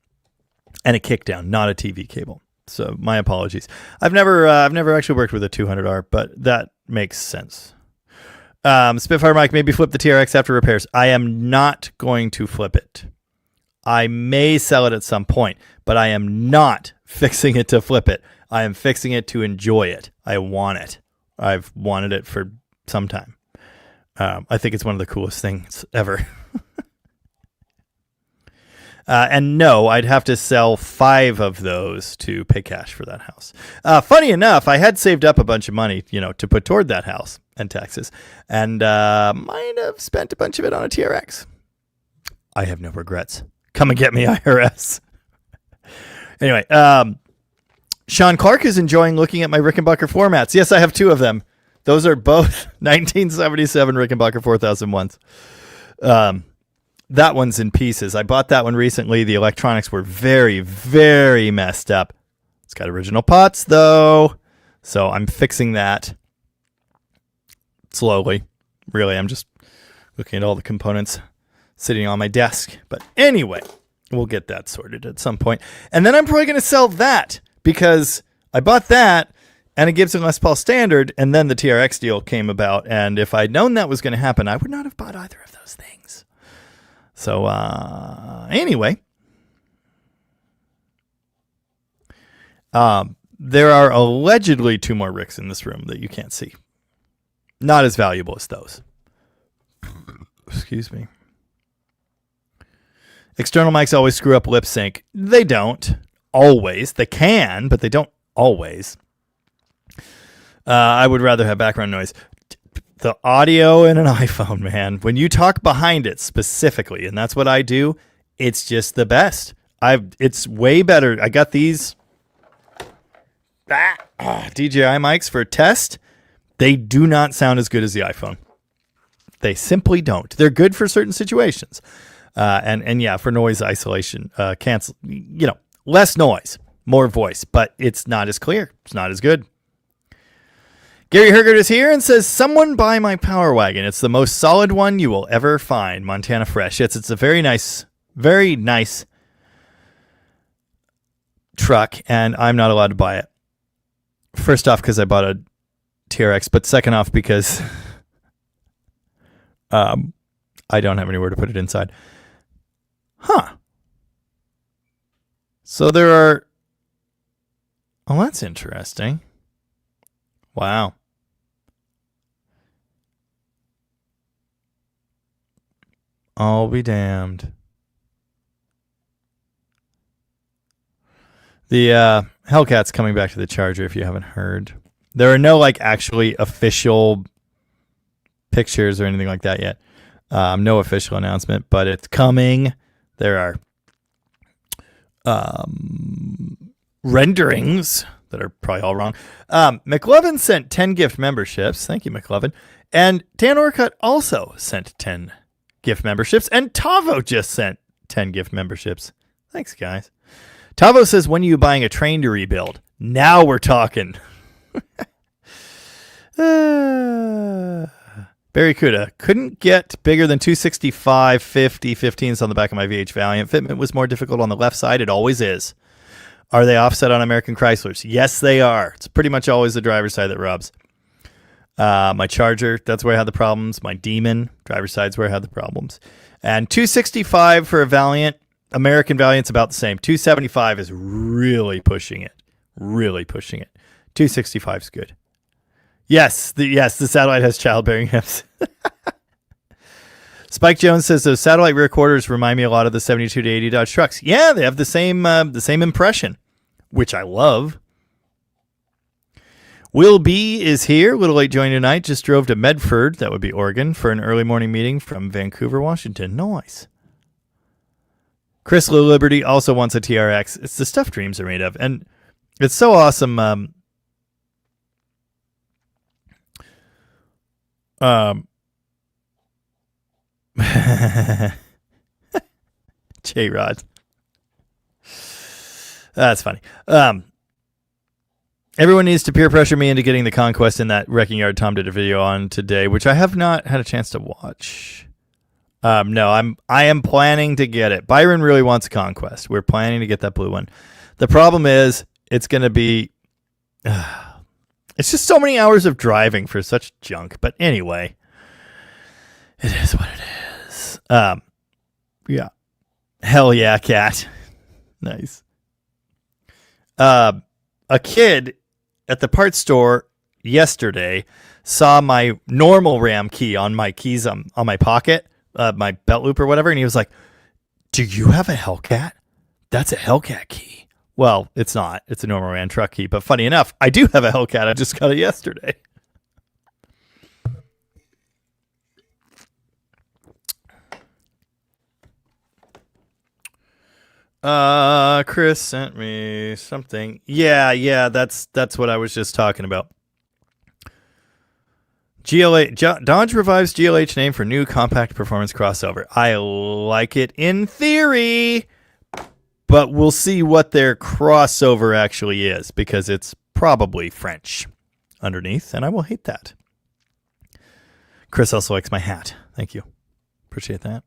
And a kickdown, not a TV cable. So my apologies. I've never actually worked with a 200R, but that makes sense. Spitfire Mike, maybe flip the TRX after repairs. I am not going to flip it. I may sell it at some point, but I am not fixing it to flip it. I am fixing it to enjoy it. I want it. I've wanted it for some time. I think it's one of the coolest things ever. And no, I'd have to sell 5 of those to pay cash for that house. Funny enough, I had saved up a bunch of money, to put toward that house and taxes, and might have spent a bunch of it on a TRX. I have no regrets. Come and get me, IRS. Anyway, Sean Clark is enjoying looking at my Rickenbacker formats. Yes, I have 2 of them. Those are both 1977 Rickenbacker 4001s. That one's in pieces. I bought that one recently. The electronics were very, very messed up. It's got original pots, though, so I'm fixing that slowly. Really, I'm just looking at all the components sitting on my desk. But anyway, we'll get that sorted at some point. And then I'm probably going to sell that because I bought that and a Gibson Les Paul Standard, and then the TRX deal came about. And if I'd known that was going to happen, I would not have bought either of those things. So anyway, there are allegedly 2 more Ricks in this room that you can't see. Not as valuable as those. Excuse me. External mics always screw up lip sync. They don't always. They can, but they don't always. I would rather have background noise. The audio in an iPhone, man, when you talk behind it specifically, and that's what I do, it's just the best. It's way better. I got these DJI mics for a test. They do not sound as good as the iPhone. They simply don't. They're good for certain situations. And yeah, for noise isolation, cancel, less noise, more voice, but it's not as clear. It's not as good. Gary Hergert is here and says, someone buy my Power Wagon. It's the most solid one you will ever find. Montana Fresh. It's a very nice truck, and I'm not allowed to buy it. First off, because I bought a TRX, but second off, because I don't have anywhere to put it inside. So there are... Oh, that's interesting. Wow. I'll be damned. The Hellcat's coming back to the Charger, if you haven't heard. There are no actually official pictures or anything like that yet. No official announcement, but it's coming. There are renderings that are probably all wrong. McLovin sent 10 gift memberships. Thank you, McLovin. And Dan Orcutt also sent 10 gift memberships. And Tavo just sent 10 gift memberships. Thanks, guys. Tavo says, when are you buying a train to rebuild? Now we're talking. Barracuda. Couldn't get bigger than 265, 50, 15s on the back of my VH Valiant. Fitment was more difficult on the left side. It always is. Are they offset on American Chryslers? Yes, they are. It's pretty much always the driver's side that rubs. My Charger, that's where I had the problems. My Demon, driver's side's where I had the problems. And 265 for a Valiant. American Valiant's about the same. 275 is really pushing it. Really pushing it. 265 is good. Yes, the satellite has childbearing hips. Spike Jones says those satellite rear quarters remind me a lot of the 72 to 80 Dodge trucks. Yeah, they have the same impression, which I love. Will B is here. A little late joining tonight. Just drove to Medford, that would be Oregon, for an early morning meeting from Vancouver, Washington. Nice. Chris Lou Liberty also wants a TRX. It's the stuff dreams are made of. And it's so awesome. J-Rod. That's funny. Everyone needs to peer pressure me into getting the Conquest in that Wrecking Yard Tom did a video on today, which I have not had a chance to watch. No, I am planning to get it. Byron really wants a Conquest. We're planning to get that blue one. The problem is it's going to be... it's just so many hours of driving for such junk. But anyway, it is what it is. Yeah. Hell yeah, cat. Nice. A kid at the parts store yesterday saw my normal RAM key on my keys on my pocket, my belt loop or whatever, and he was like, "Do you have a Hellcat? That's a Hellcat key." Well, it's not. It's a normal RAM truck key. But funny enough, I do have a Hellcat. I just got it yesterday. Chris sent me something. Yeah, that's what I was just talking about. Dodge revives GLH name for new compact performance crossover. I like it in theory, but we'll see what their crossover actually is, because it's probably French underneath, and I will hate that. Chris also likes my hat. Thank you. Appreciate that.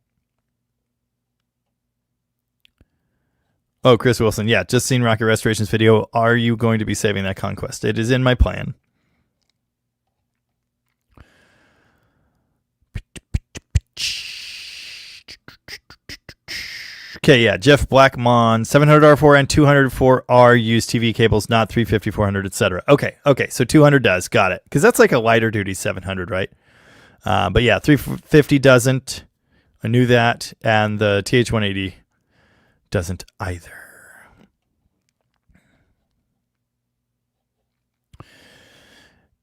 Oh, Chris Wilson. Yeah, just seen Rocket Restoration's video. Are you going to be saving that conquest? It is in my plan. Okay, yeah, Jeff Blackmon, 700R4 and 204R use TV cables, not 350, 400, etc. Okay, so 200 does. Got it. Because that's like a lighter duty 700, right? But yeah, 350 doesn't. I knew that. And the TH180 doesn't either.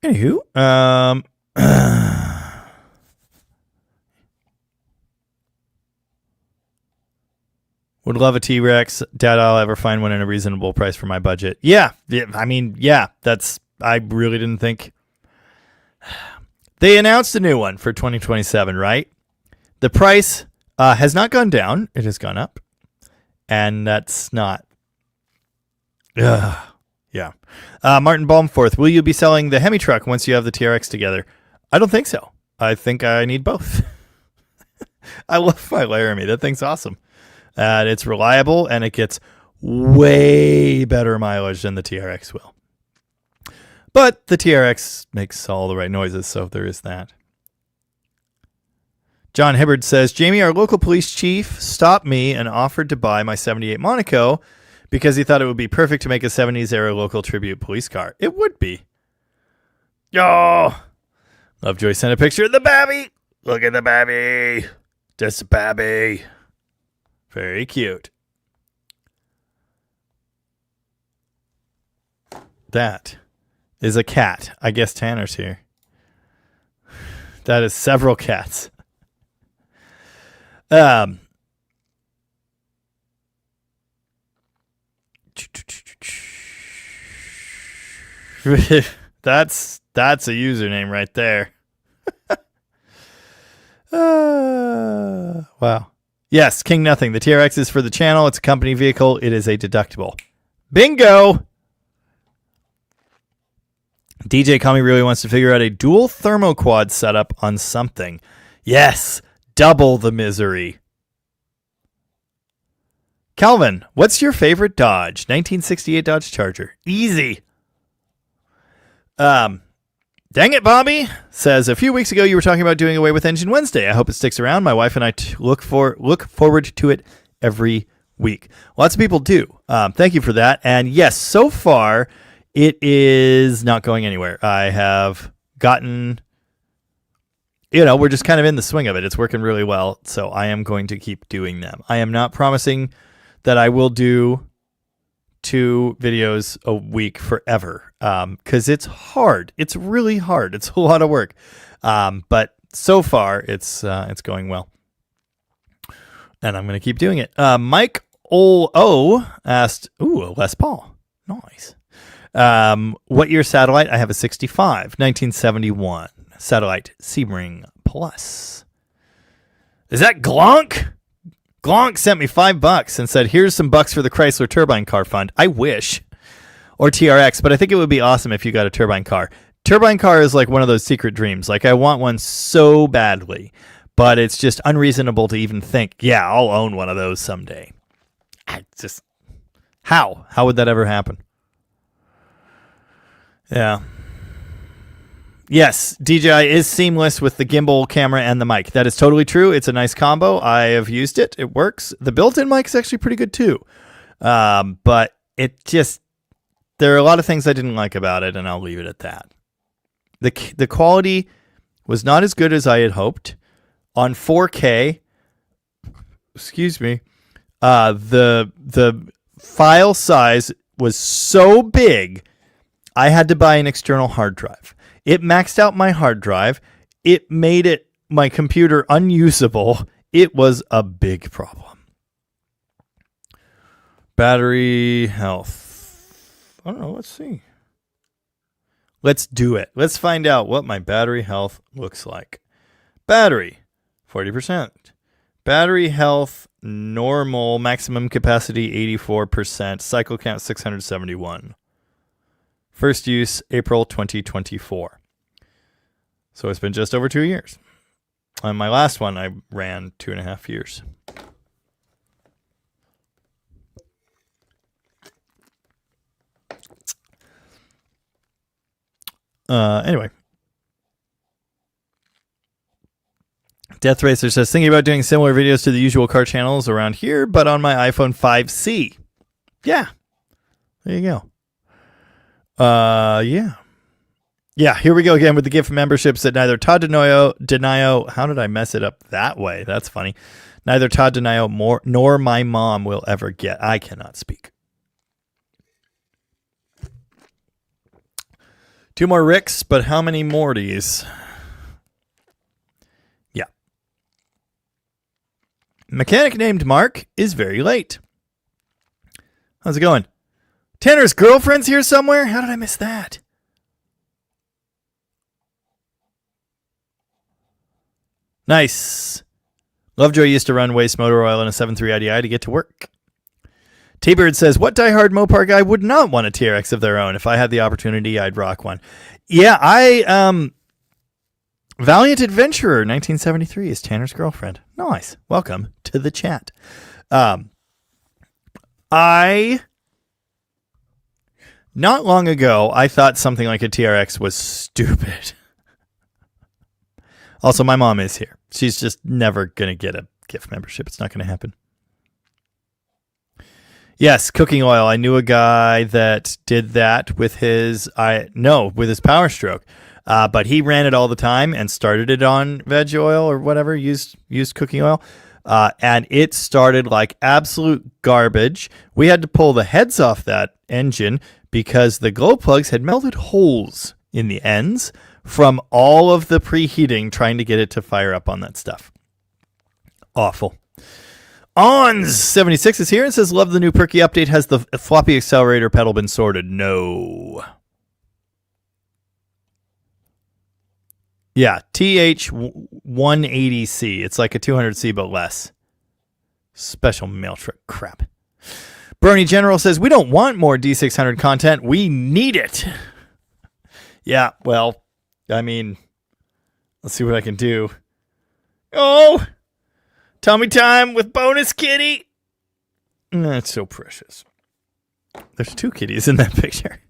Anywho, would love a T-Rex. Doubt I'll ever find one in a reasonable price for my budget. Yeah. I mean, yeah, I really didn't think. They announced a new one for 2027, right? The price has not gone down. It has gone up. And that's not. Yeah. Martin Baumforth, will you be selling the Hemi truck once you have the TRX together? I don't think so. I think I need both. I love my Laramie. That thing's awesome. It's reliable, and it gets way better mileage than the TRX will. But the TRX makes all the right noises, so there is that. John Hibbard says, Jamie, our local police chief, stopped me and offered to buy my 78 Monaco because he thought it would be perfect to make a 70s-era local tribute police car. It would be. Oh! Lovejoy sent a picture of the babby. Look at the babby. Just a babby. Very cute. That is a cat. I guess Tanner's here. That is several cats. That's a username right there. Wow. Yes, King Nothing. The TRX is for the channel. It's a company vehicle. It is a deductible. Bingo! DJ Kami really wants to figure out a dual thermoquad setup on something. Yes, double the misery. Calvin, what's your favorite Dodge? 1968 Dodge Charger. Easy. Dang it, Bobby says, a few weeks ago you were talking about doing away with Engine Wednesday. I hope it sticks around. My wife and I look forward to it every week. Lots of people do. Thank you for that. And yes, so far it is not going anywhere. I have gotten, we're just kind of in the swing of it. It's working really well. So I am going to keep doing them. I am not promising that I will do 2 videos a week forever, because it's hard. It's really hard. It's a lot of work, but so far it's going well, and I'm going to keep doing it. Mike O asked, a Les Paul, nice. What year satellite? I have a 65, 1971 satellite Sebring Plus. Is that Glonk? Glonk sent me $5 and said, here's some bucks for the Chrysler Turbine Car Fund. I wish. Or TRX, but I think it would be awesome if you got a turbine car. Turbine car is like one of those secret dreams. Like, I want one so badly, but it's just unreasonable to even think, yeah, I'll own one of those someday. How would that ever happen? Yeah. Yes, DJI is seamless with the gimbal camera and the mic. That is totally true. It's a nice combo. I have used it. It works. The built-in mic is actually pretty good too. But it just, there are a lot of things I didn't like about it, and I'll leave it at that. The quality was not as good as I had hoped. On 4K, excuse me, the file size was so big, I had to buy an external hard drive. It maxed out my hard drive. It made my computer unusable. It was a big problem. Battery health. I don't know. Let's see. Let's do it. Let's find out what my battery health looks like. Battery, 40%. Battery health, normal, maximum capacity, 84%. Cycle count, 671. First use, April 2024. So it's been just over 2 years. On my last one, I ran 2.5 years. Anyway. Death Racer says, thinking about doing similar videos to the usual car channels around here, but on my iPhone 5C. Yeah. There you go. Yeah. Yeah, here we go again with the gift memberships that neither Todd Denio, how did I mess it up that way? That's funny. Neither Todd Denio nor my mom will ever get. I cannot speak. 2 more Ricks, but how many Mortys? Yeah. Mechanic named Mark is very late. How's it going? Tanner's girlfriend's here somewhere? How did I miss that? Nice. Lovejoy used to run waste motor oil in a 7.3 IDI to get to work. T-Bird says, what diehard Mopar guy would not want a TRX of their own? If I had the opportunity, I'd rock one. Yeah, Valiant Adventurer 1973 is Tanner's girlfriend. Nice. Welcome to the chat. Not long ago, I thought something like a TRX was stupid. Also, my mom is here. She's just never going to get a gift membership. It's not going to happen. Yes, cooking oil. I knew a guy that did that with his Power Stroke. But he ran it all the time and started it on veg oil or whatever, used cooking oil. And it started like absolute garbage. We had to pull the heads off that engine because the glow plugs had melted holes in the ends from all of the preheating trying to get it to fire up on that stuff. Awful. Ons76 is here and says, love the new Perky update. Has the floppy accelerator pedal been sorted? No. Yeah, TH180C. It's like a 200C, but less. Special mail truck crap. Bernie General says, we don't want more D600 content. We need it. Yeah, well, I mean, let's see what I can do. Oh, tummy time with bonus kitty. That's so precious. There's 2 kitties in that picture.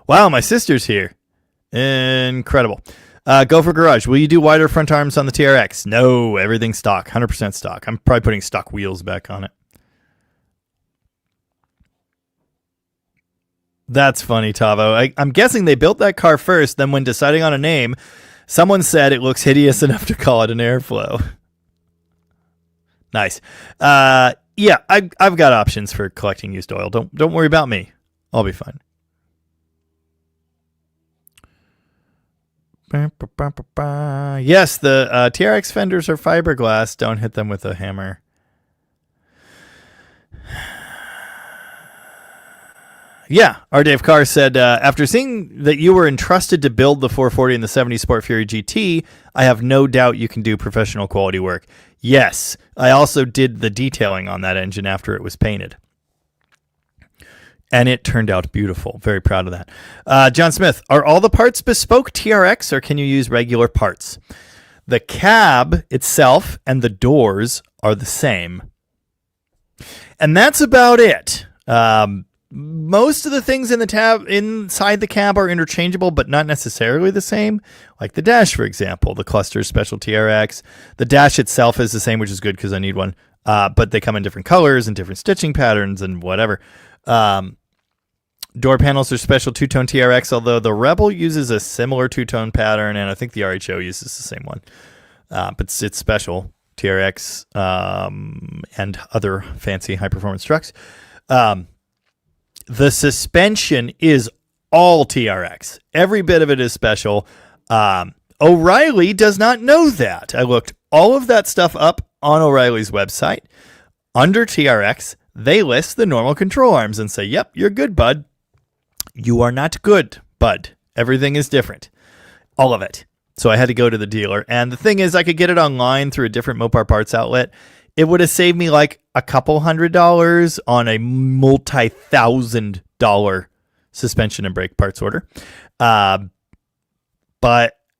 Wow, my sister's here. Incredible. Gopher Garage, will you do wider front arms on the TRX? No, everything's stock, 100% stock. I'm probably putting stock wheels back on it. That's funny, Tavo. I'm guessing they built that car first, then when deciding on a name, someone said it looks hideous enough to call it an Airflow. Nice. Yeah, I've got options for collecting used oil. Don't worry about me. I'll be fine. Yes, the TRX fenders are fiberglass. Don't hit them with a hammer. Yeah, R. Dave Carr said, after seeing that you were entrusted to build the 440 and the 70 Sport Fury GT, I have no doubt you can do professional quality work. Yes, I also did the detailing on that engine after it was painted. And it turned out beautiful. Very proud of that. John Smith, are all the parts bespoke TRX or can you use regular parts? The cab itself and the doors are the same. And that's about it. Most of the things in the inside the cab are interchangeable, but not necessarily the same. Like the dash, for example, the Cluster Special TRX. The dash itself is the same, which is good because I need one. But they come in different colors and different stitching patterns and whatever. Door panels are special two-tone TRX, although the Rebel uses a similar two-tone pattern, and I think the RHO uses the same one. But it's special TRX and other fancy high-performance trucks. The suspension is all TRX. Every bit of it is special. O'Reilly does not know that. I looked all of that stuff up on O'Reilly's website. Under TRX, they list the normal control arms and say, yep, you're good, bud. You are not good, bud. Everything is different. All of it. So I had to go to the dealer. And the thing is, I could get it online through a different Mopar parts outlet. It would have saved me like a couple $100 on a multi-$1,000 suspension and brake parts order. But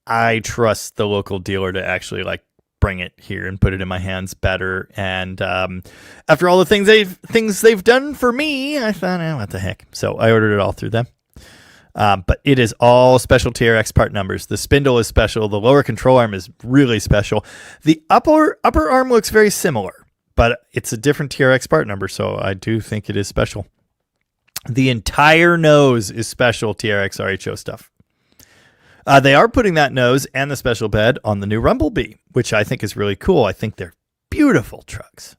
I trust the local dealer to actually like bring it here and put it in my hands better. And after all the things they've done for me, I thought, what the heck? So I ordered it all through them. But it is all special TRX part numbers. The spindle is special. The lower control arm is really special. The upper arm looks very similar, but it's a different TRX part number, so I do think it is special. The entire nose is special TRX RHO stuff. They are putting that nose and the special bed on the new Rumblebee, which I think is really cool. I think they're beautiful trucks.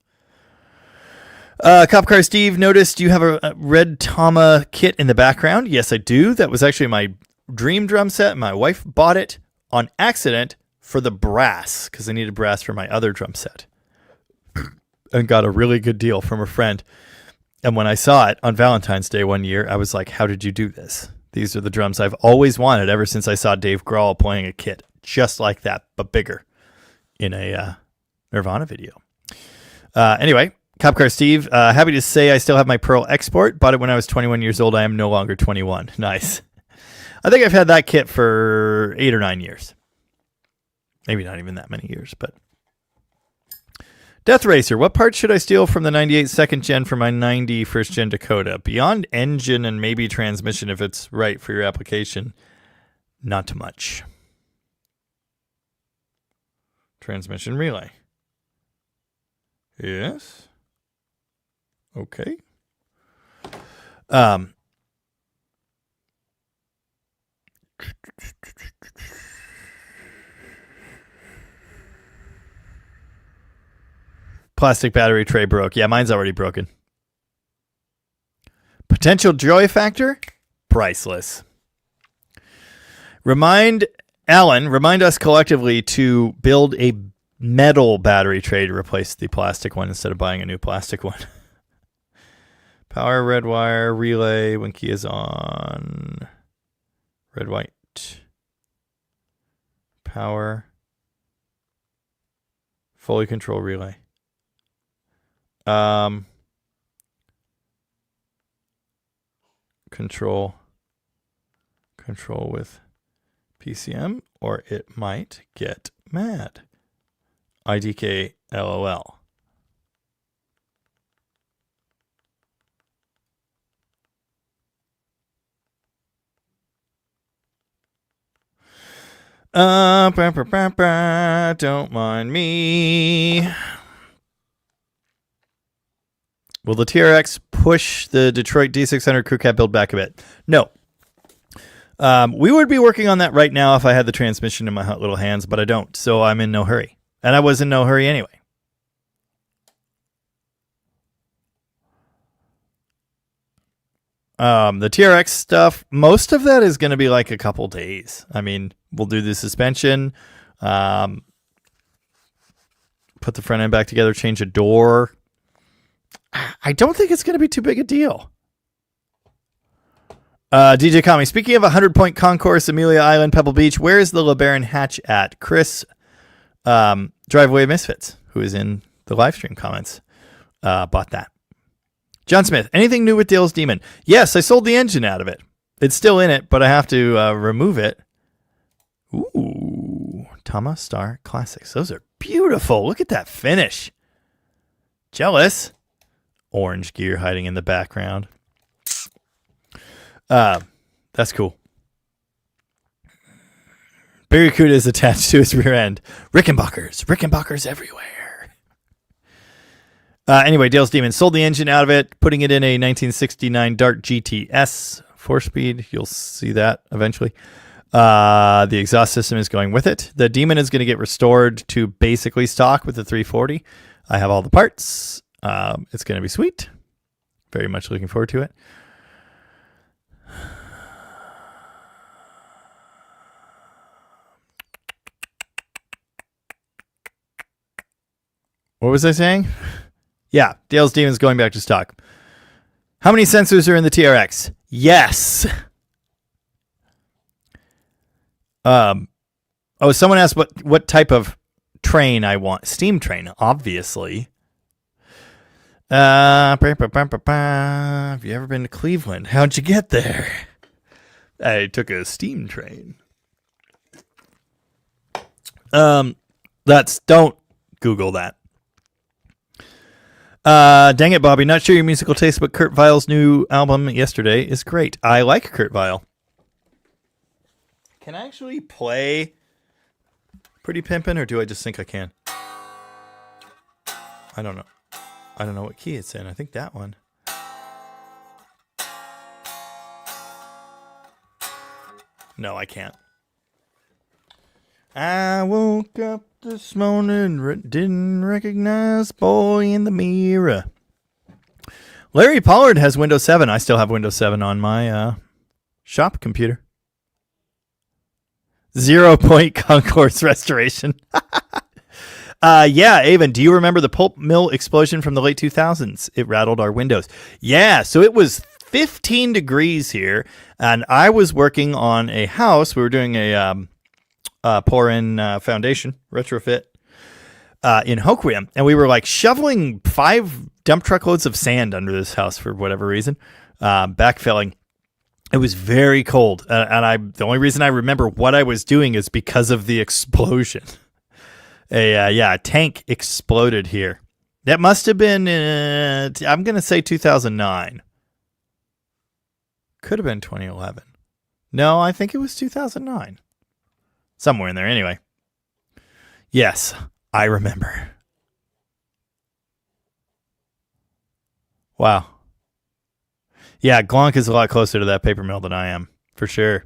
Cop Car Steve noticed you have a red Tama kit in the background. Yes, I do. That was actually my dream drum set. My wife bought it on accident for the brass because I needed brass for my other drum set and got a really good deal from a friend. And when I saw it on Valentine's Day one year, I was like, how did you do this? These are the drums I've always wanted ever since I saw Dave Grohl playing a kit just like that, but bigger in a Nirvana video. Anyway, Cop Car Steve, happy to say I still have my Pearl Export. Bought it when I was 21 years old. I am no longer 21. Nice. I think I've had that kit for 8 or 9 years. Maybe not even that many years, but. Death Racer, what parts should I steal from the 98 second gen for my 90 first gen Dakota? Beyond engine and maybe transmission if it's right for your application. Not too much. Transmission relay. Yes. Okay. Plastic battery tray broke. Yeah, mine's already broken. Potential joy factor? Priceless. Remind us collectively to build a metal battery tray to replace the plastic one instead of buying a new plastic one. Power, red wire, relay when key is on. Red, white. Power. Fully control relay. Control with PCM, or it might get mad. IDK LOL. Don't mind me. Will the TRX push the Detroit D600 crew cab build back a bit? No. We would be working on that right now if I had the transmission in my little hands, but I don't, so I'm in no hurry. And I was in no hurry anyway. The TRX stuff, most of that is going to be like a couple days. I mean, we'll do the suspension, put the front end back together, change a door. I don't think it's going to be too big a deal. DJ Kami, speaking of 100-point concourse, Amelia Island, Pebble Beach, where is the LeBaron hatch at? Chris, Driveway Misfits, who is in the live stream comments, bought that. John Smith, anything new with Dale's Demon? Yes, I sold the engine out of it. It's still in it, but I have to remove it. Ooh, Tama Star Classics. Those are beautiful. Look at that finish. Jealous. Orange gear hiding in the background. That's cool. Barracuda is attached to his rear end. Rickenbackers everywhere. Anyway, Dale's Demon sold the engine out of it, putting it in a 1969 Dart GTS 4-speed. You'll see that eventually. The exhaust system is going with it. The Demon is going to get restored to basically stock with the 340. I have all the parts. It's going to be sweet. Very much looking forward to it. What was I saying? Yeah, Dale's Demon's going back to stock. How many sensors are in the TRX? Yes. Someone asked what type of train I want. Steam train, obviously. Have you ever been to Cleveland? How'd you get there? I took a steam train. Don't Google that. Dang it, Bobby. Not sure your musical taste, but Kurt Weill's new album yesterday is great. I like Kurt Weill. Can I actually play Pretty Pimpin', or do I just think I can? I don't know. I don't know what key it's in. I think that one. No, I can't. I woke up this morning, didn't recognize boy in the mirror. Larry Pollard has Windows 7. I still have Windows 7 on my shop computer. 0 Point Concourse restoration. Yeah, Avon, do you remember the pulp mill explosion from the late 2000s? It rattled our windows. Yeah, so it was 15 degrees here, and I was working on a house. We were doing a pour-in foundation retrofit in Hoquiam, and we were like shoveling 5 dump truck loads of sand under this house for whatever reason, backfilling. It was very cold, and the only reason I remember what I was doing is because of the explosion. A tank exploded here. That must have been, I'm going to say 2009. Could have been 2011. No, I think it was 2009. Somewhere in there, anyway. Yes, I remember. Wow. Yeah, Glonk is a lot closer to that paper mill than I am, for sure.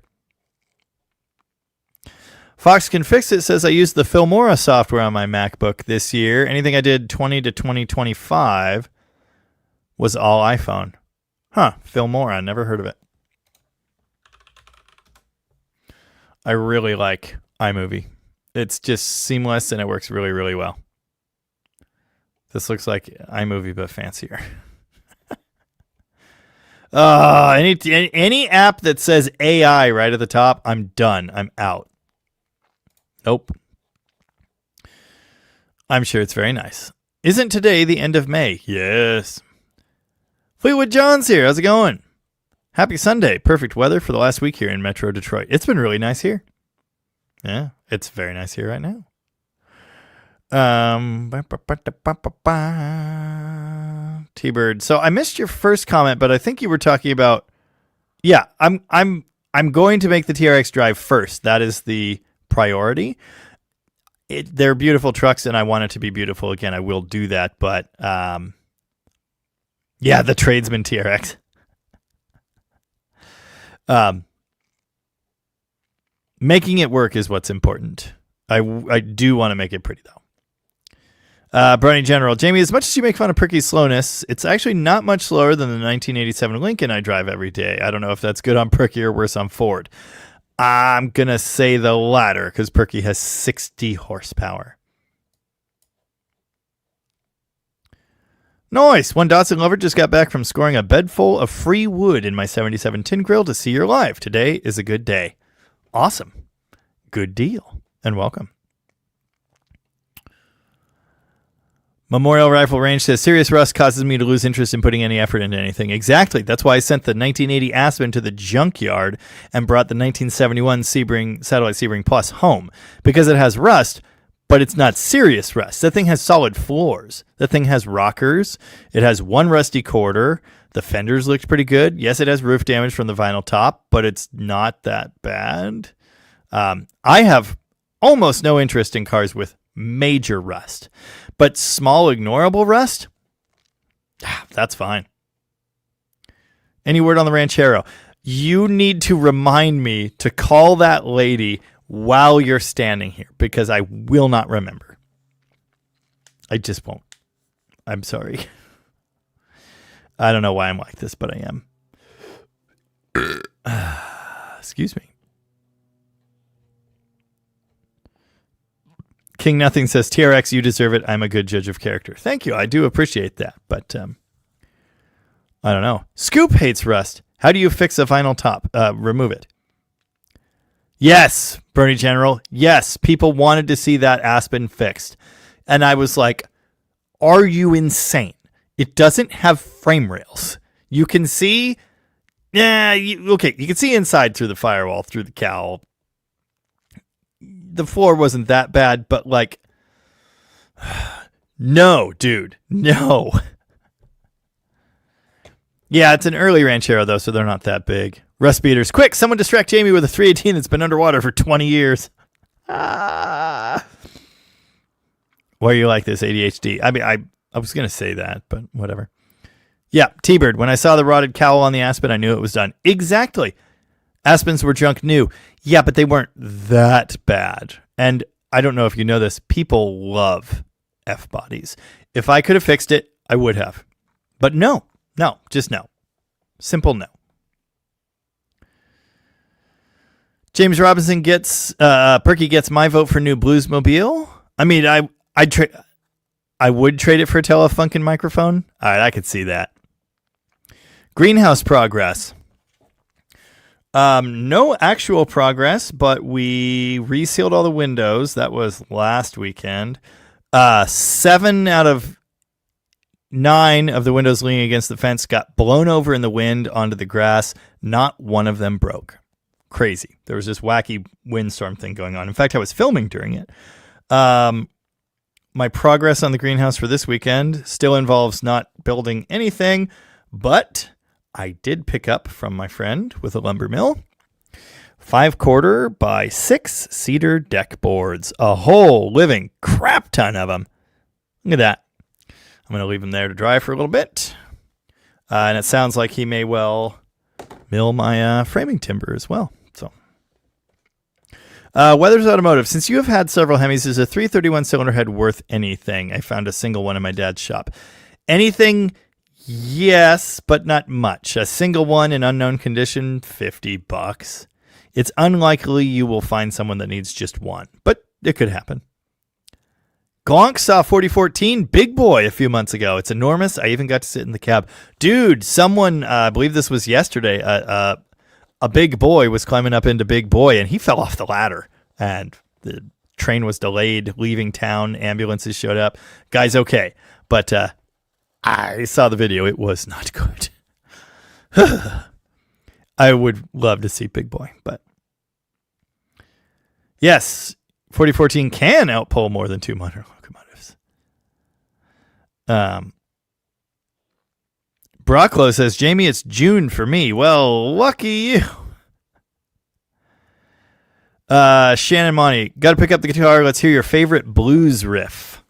Fox Can Fix It says I used the Filmora software on my MacBook this year. Anything I did 20 to 2025 was all iPhone. Huh, Filmora, never heard of it. I really like iMovie. It's just seamless and it works really, really well. This looks like iMovie but fancier. Any app that says AI right at the top, I'm done. I'm out. Nope. I'm sure it's very nice. Isn't today the end of May? Yes. Fleetwood John's here. How's it going? Happy Sunday. Perfect weather for the last week here in Metro Detroit. It's been really nice here. Yeah, it's very nice here right now. T-Bird. So I missed your first comment, but I think you were talking about. Yeah, I'm going to make the TRX drive first. That is the priority. They're beautiful trucks, and I want it to be beautiful again. I will do that, but yeah, the Tradesman TRX. Making it work is what's important. I do want to make it pretty, though. Brony General. Jamie, as much as you make fun of Perky's slowness, it's actually not much slower than the 1987 Lincoln I drive every day. I don't know if that's good on Perky or worse on Ford. I'm going to say the latter because Perky has 60 horsepower. Nice. One Datsun lover just got back from scoring a bed full of free wood in my 77 tin grill to see your live. Today is a good day. Awesome. Good deal. And welcome. Memorial Rifle Range says, serious rust causes me to lose interest in putting any effort into anything. Exactly. That's why I sent the 1980 Aspen to the junkyard and brought the 1971 Satellite Sebring Plus home. Because it has rust, but it's not serious rust. That thing has solid floors. That thing has rockers. It has one rusty quarter. The fenders looked pretty good. Yes, it has roof damage from the vinyl top, but it's not that bad. I have almost no interest in cars with major rust. But small ignorable rust, That's fine. Any word on the ranchero? You need to remind me to call that lady while you're standing here because I will not remember. I just won't. I'm sorry. I don't know why I'm like this, but I am. Excuse me. King Nothing says, TRX, you deserve it. I'm a good judge of character. Thank you. I do appreciate that, but I don't know. Scoop hates rust. How do you fix a vinyl top? Remove it. Yes, Bernie General. Yes, people wanted to see that Aspen fixed. And I was like, are you insane? It doesn't have frame rails. You can see, you can see inside through the firewall, through the cowl. The floor wasn't that bad, but like, no, dude, no. Yeah, it's an early ranchero, though, so they're not that big. Rust beaters. Quick, someone distract Jamie with a 318 that's been underwater for 20 years. Why are you like this, ADHD? I mean, I was going to say that, but whatever. Yeah, T-Bird. When I saw the rotted cowl on the Aspen, I knew it was done. Exactly. Aspens were junk new. Yeah, but they weren't that bad. And I don't know if you know this. People love F-bodies. If I could have fixed it, I would have. But no, just no. Simple no. James Robinson gets, Perky gets my vote for new Bluesmobile. I mean, I would trade it for a Telefunken microphone. All right, I could see that. Greenhouse progress. No actual progress, but we resealed all the windows. That was last weekend. 7 out of 9 of the windows leaning against the fence got blown over in the wind onto the grass. Not one of them broke. Crazy. There was this wacky windstorm thing going on. In fact, I was filming during it. My progress on the greenhouse for this weekend still involves not building anything, but I did pick up from my friend with a lumber mill 5/4 by 6 cedar deck boards. A whole living crap ton of them. Look at that. I'm going to leave them there to dry for a little bit. And it sounds like he may well mill my framing timber as well. So, Weathers Automotive. Since you have had several Hemis, is a 331 cylinder head worth anything? I found a single one in my dad's shop. Anything? Yes, but not much. A single one in unknown condition, $50. It's unlikely you will find someone that needs just one, but it could happen. Gonk saw 4014 Big Boy a few months ago. It's enormous. I even got to sit in the cab. Dude, someone, I believe this was yesterday, a big boy was climbing up into Big Boy, and he fell off the ladder, and the train was delayed leaving town. Ambulances showed up. Guy's okay, but I saw the video. It was not good. I would love to see Big Boy, but yes, 4014 can outpull more than 2 motor locomotives. Brocklow says, Jamie, it's June for me. Well, lucky you. Shannon Monty, got to pick up the guitar. Let's hear your favorite blues riff.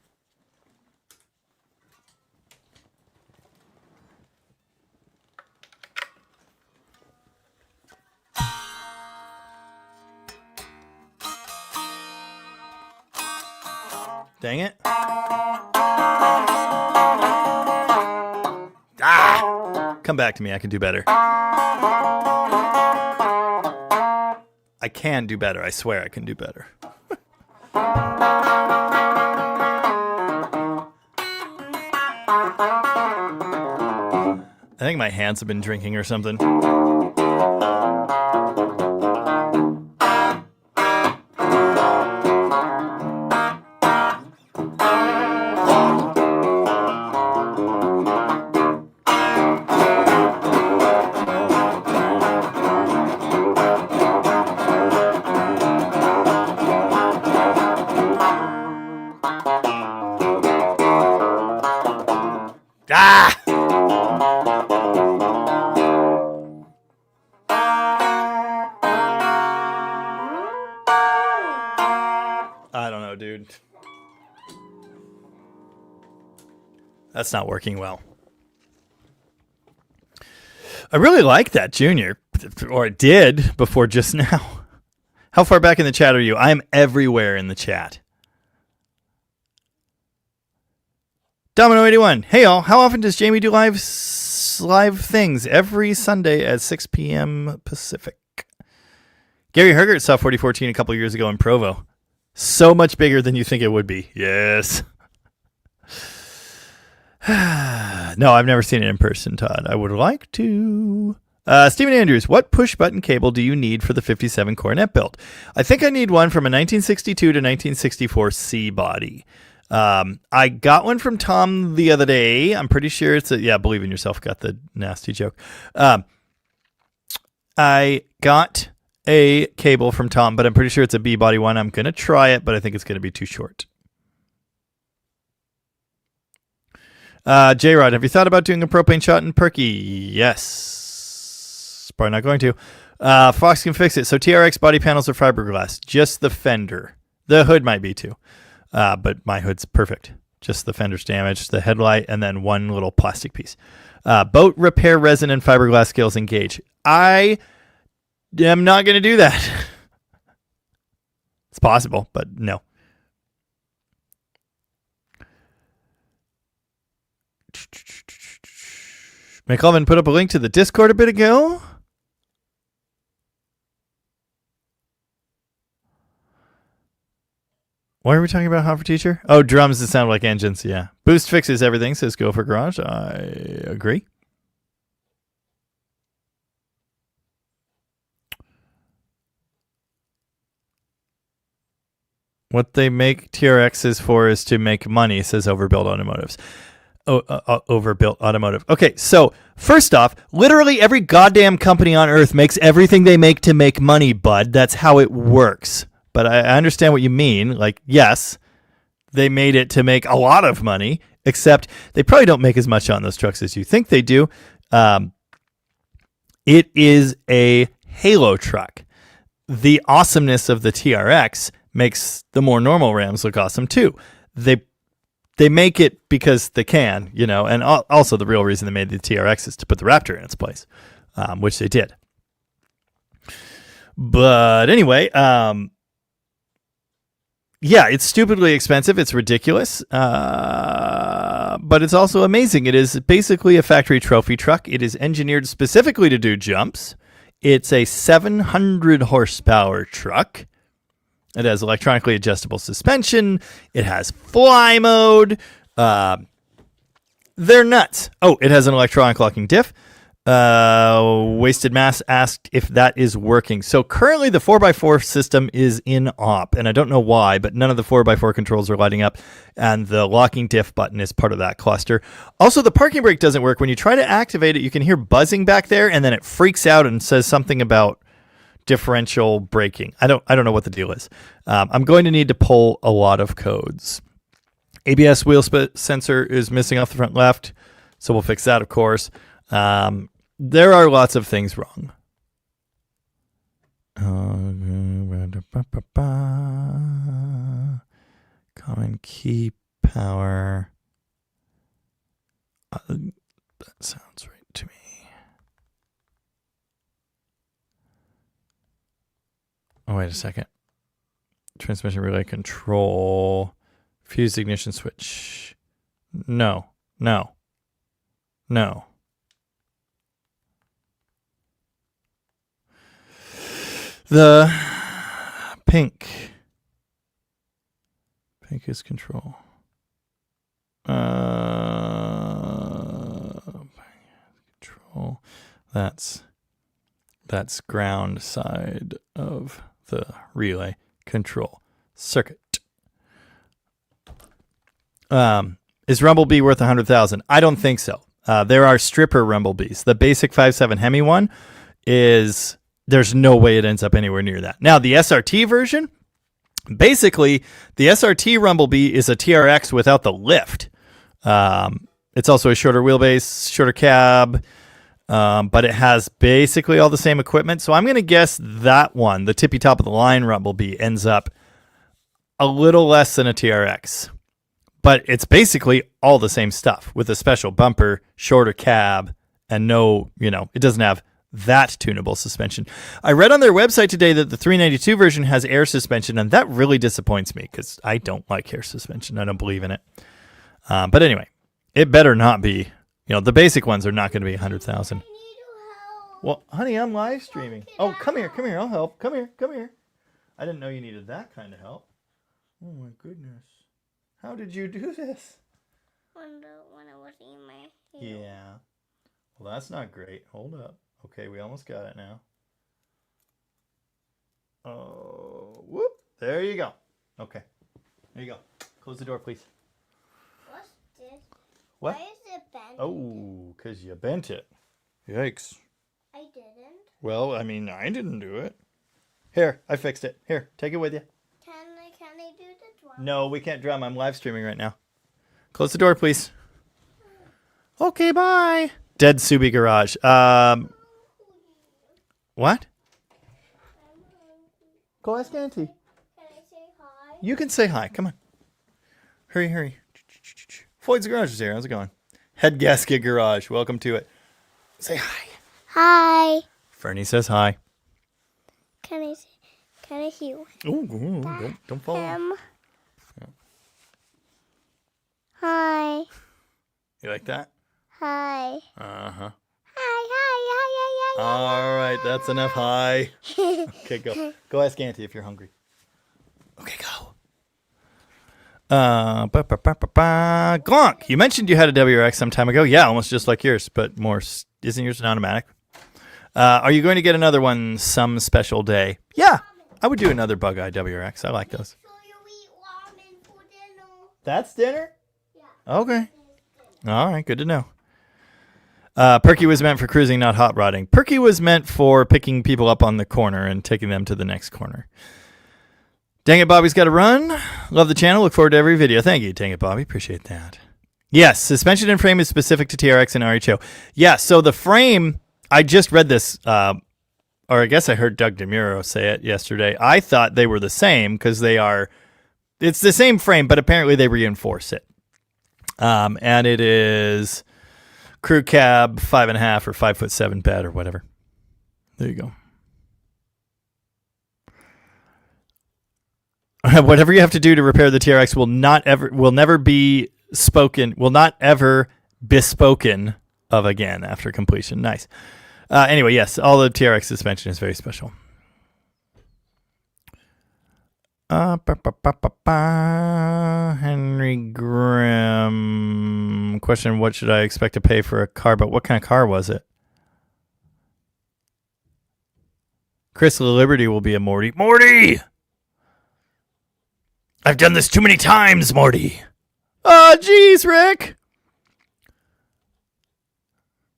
Dang it. Come back to me. I can do better. I can do better. I swear I can do better. I think my hands have been drinking or something. I don't know, dude. That's not working well. I really like that, Junior. Or it did before just now. How far back in the chat are you? I'm everywhere in the chat. Domino81. Hey, all. How often does Jamie do live things? Every Sunday at 6 p.m. Pacific. Gary Hergert saw 4014 a couple years ago in Provo. So much bigger than you think it would be. Yes. No, I've never seen it in person, Todd. I would like to. Stephen Andrews, what push-button cable do you need for the 57 Coronet build? I think I need one from a 1962 to 1964 C body. I got one from Tom the other day. I'm pretty sure it's believe in yourself. Got the nasty joke. I got a cable from Tom, but I'm pretty sure it's a B body one. I'm going to try it, but I think it's going to be too short. J-Rod, have you thought about doing a propane shot in Perky? Yes. Probably not going to. Fox can fix it. So TRX body panels are fiberglass. Just the fender. The hood might be too. But my hood's perfect. Just the fender's damaged, the headlight, and then one little plastic piece. Boat repair resin and fiberglass scales engage. I am not going to do that. It's possible, but no. McLovin put up a link to the Discord a bit ago. Why are we talking about Hot for Teacher? Oh, drums that sound like engines, yeah. Boost fixes everything, says Go for Garage. I agree. What they make TRXs for is to make money, says Overbuilt Automotives. Overbuilt Automotive. Okay, so first off, literally every goddamn company on earth makes everything they make to make money, bud. That's how it works. But I understand what you mean. Like, yes, they made it to make a lot of money, except they probably don't make as much on those trucks as you think they do. It is a halo truck. The awesomeness of the TRX makes the more normal Rams look awesome too. They make it because they can, you know, and also the real reason they made the TRX is to put the Raptor in its place, which they did. But anyway, yeah, it's stupidly expensive. It's ridiculous, but it's also amazing. It is basically a factory trophy truck. It is engineered specifically to do jumps. It's a 700 horsepower truck. It has electronically adjustable suspension. It has fly mode. They're nuts. Oh, it has an electronic locking diff. Wasted Mass asked if that is working. So currently the 4x4 system is in op, and I don't know why, but none of the 4x4 controls are lighting up, and the locking diff button is part of that cluster. Also, the parking brake doesn't work. When you try to activate it, you can hear buzzing back there, and then it freaks out and says something about differential braking. I don't know what the deal is. I'm going to need to pull a lot of codes. ABS wheel sensor is missing off the front left, so we'll fix that, of course. There are lots of things wrong. Common key power. That sounds right to me. Oh, wait a second. Transmission relay control. Fused ignition switch. No. The pink is control. Control. That's ground side of the relay control circuit. Is Rumblebee worth 100,000? I don't think so. There are stripper Rumblebees. The basic 5.7 Hemi one is, there's no way it ends up anywhere near that. Now, the SRT version, basically, the SRT Rumblebee is a TRX without the lift. It's also a shorter wheelbase, shorter cab, but it has basically all the same equipment. So I'm going to guess that one, the tippy top of the line Rumblebee, ends up a little less than a TRX. But it's basically all the same stuff with a special bumper, shorter cab, and no, it doesn't have that tunable suspension. I read on their website today that the 392 version has air suspension, and that really disappoints me because I don't like air suspension. I don't believe in it. But anyway, it better not be. The basic ones are not going to be 100,000. Well, honey, I'm live streaming. Oh, come here. I'll help. Come here. I didn't know you needed that kind of help. Oh my goodness. How did you do this? When I was in my hair. Yeah. Well, that's not great. Hold up. Okay, we almost got it now. Oh, whoop. There you go. Okay. There you go. Close the door, please. What's this? What? Why is it bent? Oh, because you bent it. Yikes. I didn't. Well, I didn't do it. Here, I fixed it. Here, take it with you. Can I do the drum? No, we can't drum. I'm live streaming right now. Close the door, please. Okay, bye. Dead Subi Garage. What? Go ask Auntie. Can I say hi? You can say hi. Come on. Hurry. Floyd's Garage is here. How's it going? Head Gasket Garage. Welcome to it. Say hi. Hi. Fernie says hi. Can I hear? Oh, don't fall off. Yeah. Hi. You like that? Hi. Uh-huh. Hi. All right, that's enough. Hi. Okay, go. Go ask Auntie if you're hungry. Okay, go. Glonk, you mentioned you had a WRX some time ago. Yeah, almost just like yours, but more. Isn't yours an automatic? Are you going to get another one some special day? Yeah, I would do another Bug-Eye WRX. I like those. So you eat ramen for dinner? That's dinner? Yeah. Okay. All right, good to know. Perky was meant for cruising, not hot rodding. Perky was meant for picking people up on the corner and taking them to the next corner. Dang it, Bobby's got to run. Love the channel. Look forward to every video. Thank you, Dang it, Bobby. Appreciate that. Yes, suspension and frame is specific to TRX and RHO. Yeah, so the frame, I just read this, or I guess I heard Doug DeMuro say it yesterday. I thought they were the same because it's the same frame, but apparently they reinforce it. And it is crew cab 5.5 or 5'7" bed or whatever. There you go. Whatever you have to do to repair the TRX will not ever be bespoken of again after completion. Nice. Anyway, yes, all the TRX suspension is very special. Henry Grimm. Question, what should I expect to pay for a car? But what kind of car was it? Chris Liberty will be a Morty. Morty! I've done this too many times, Morty. Oh, geez, Rick.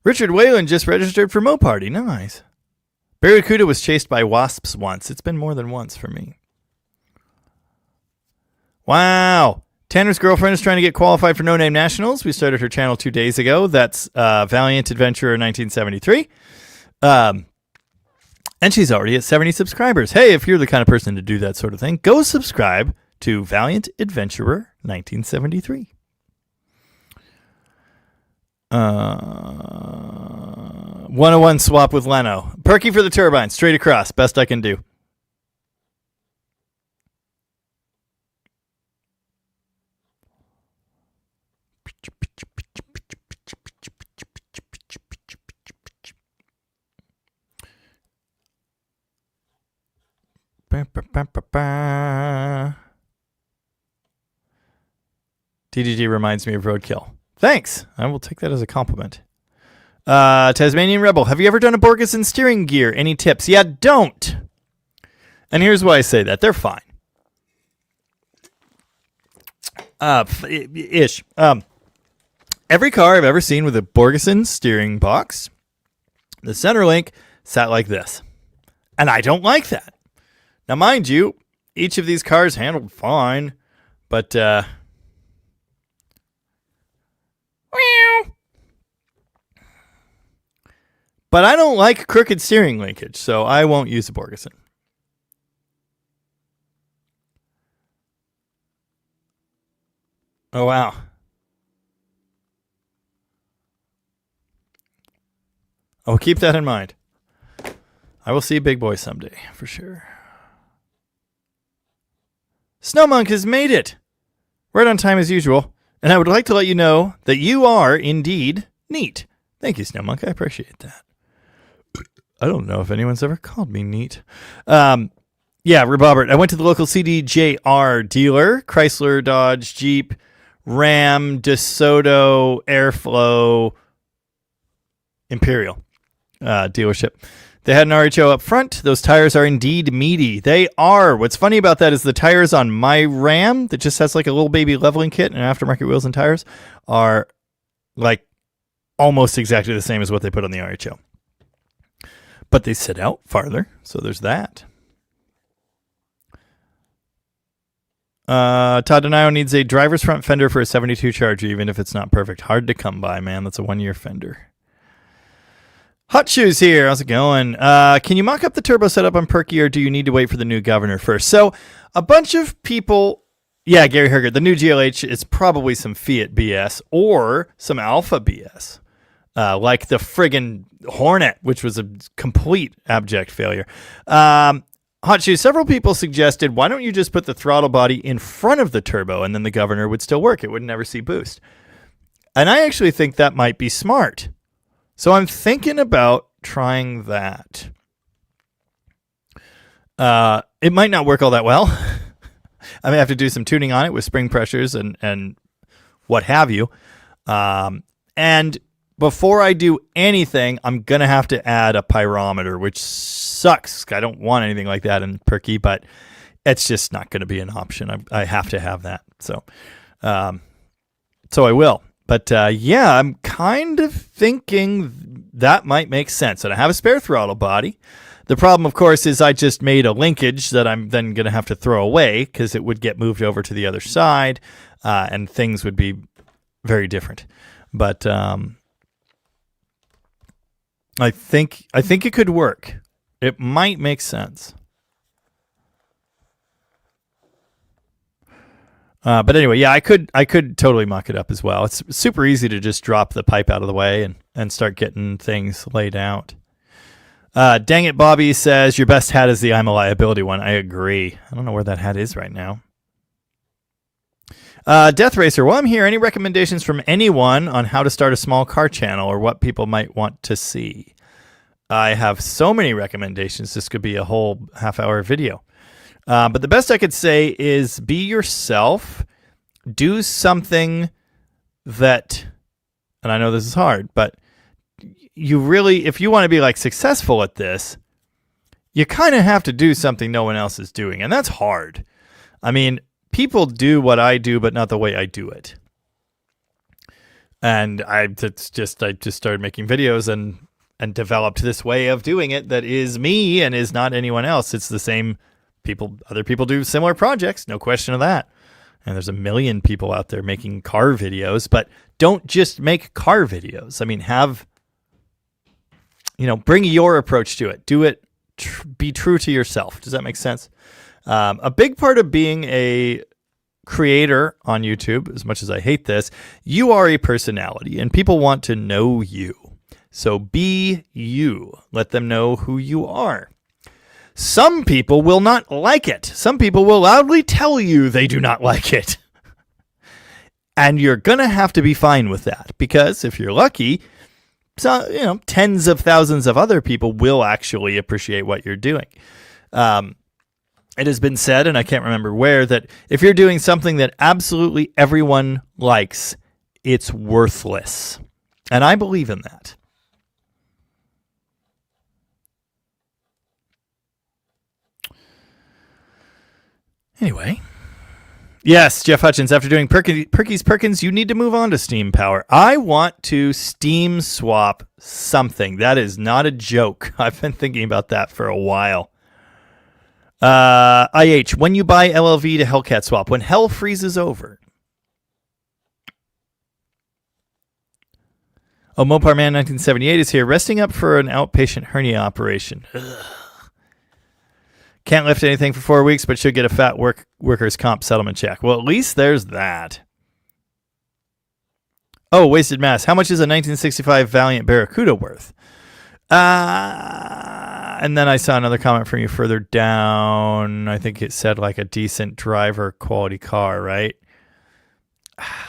Richard Whalen just registered for Mo Party. Nice. Barracuda was chased by wasps once. It's been more than once for me. Wow. Tanner's girlfriend is trying to get qualified for No Name Nationals. We started her channel 2 days ago. That's Valiant Adventurer 1973. And she's already at 70 subscribers. Hey, if you're the kind of person to do that sort of thing, go subscribe to Valiant Adventurer 1973. 101 swap with Leno. Perky for the turbine. Straight across. Best I can do. DDG reminds me of Roadkill. Thanks. I will take that as a compliment. Tasmanian Rebel. Have you ever done a Borgeson steering gear? Any tips? Yeah, don't. And here's why I say that. They're fine. Ish. Every car I've ever seen with a Borgeson steering box, the center link sat like this. And I don't like that. Now, mind you, each of these cars handled fine, but but I don't like crooked steering linkage, so I won't use a Borgeson. Oh, wow. I'll keep that in mind. I will see Big Boy someday, for sure. Snowmonk has made it! Right on time as usual. And I would like to let you know that you are indeed neat. Thank you, Snowmonk. I appreciate that. I don't know if anyone's ever called me neat. Yeah, Rebobert. I went to the local CDJR dealer, Chrysler, Dodge, Jeep, Ram, DeSoto, Airflow, Imperial dealership. They had an RHO up front. Those tires are indeed meaty. They are. What's funny about that is the tires on my Ram that just has like a little baby leveling kit and aftermarket wheels and tires are like almost exactly the same as what they put on the RHO. But they sit out farther, so there's that. Todd Donaio needs a driver's front fender for a 72 Charger, even if it's not perfect. Hard to come by, man. That's a 1-year fender. Hot Shoes here. How's it going? Can you mock up the turbo setup on Perky, or do you need to wait for the new governor first? So a bunch of people, yeah, Gary Herger, the new GLH is probably some Fiat BS or some Alpha BS, like the friggin' Hornet, which was a complete abject failure. Hot Shoes, several people suggested, why don't you just put the throttle body in front of the turbo and then the governor would still work. It would never see boost. And I actually think that might be smart. So I'm thinking about trying that. It might not work all that well. I may have to do some tuning on it with spring pressures and what have you. And before I do anything, I'm going to have to add a pyrometer, which sucks. I don't want anything like that in Perky, but it's just not going to be an option. I have to have that. So I will. But yeah, I'm kind of thinking that might make sense. And I have a spare throttle body. The problem, of course, is I just made a linkage that I'm then going to have to throw away because it would get moved over to the other side and things would be very different. But I think it could work. It might make sense. But anyway, yeah, I could totally mock it up as well. It's super easy to just drop the pipe out of the way and start getting things laid out. Dang it, Bobby says, your best hat is the I'm a Liability one. I agree. I don't know where that hat is right now. Death Racer, while I'm here, any recommendations from anyone on how to start a small car channel or what people might want to see? I have so many recommendations. This could be a whole half-hour video. But the best I could say is be yourself. Do something that, and I know this is hard, but you really, if you want to be like successful at this, you kind of have to do something no one else is doing. And that's hard. I mean, people do what I do, but not the way I do it. And I just started making videos and developed this way of doing it that is me and is not anyone else. It's the same people. Other people do similar projects, no question of that. And there's a million people out there making car videos, but don't just make car videos. I mean, bring your approach to it. Do it. Be true to yourself. Does that make sense? A big part of being a creator on YouTube, as much as I hate this, you are a personality and people want to know you. So be you. Let them know who you are. Some people will not like it. Some people will loudly tell you they do not like it. And you're going to have to be fine with that because if you're lucky, tens of thousands of other people will actually appreciate what you're doing. It has been said, and I can't remember where, that if you're doing something that absolutely everyone likes, it's worthless. And I believe in that. Anyway. Yes, Jeff Hutchins, after doing Perky's Perkins, you need to move on to Steam Power. I want to Steam swap something. That is not a joke. I've been thinking about that for a while. IH, when you buy LLV to Hellcat swap, when hell freezes over. Oh, Mopar Man 1978 is here, resting up for an outpatient hernia operation. Ugh. Can't lift anything for 4 weeks, but should get a fat workers' comp settlement check. Well, at least there's that. Oh, Wasted Mass. How much is a 1965 Valiant Barracuda worth? And then I saw another comment from you further down. I think it said like a decent driver quality car, right? I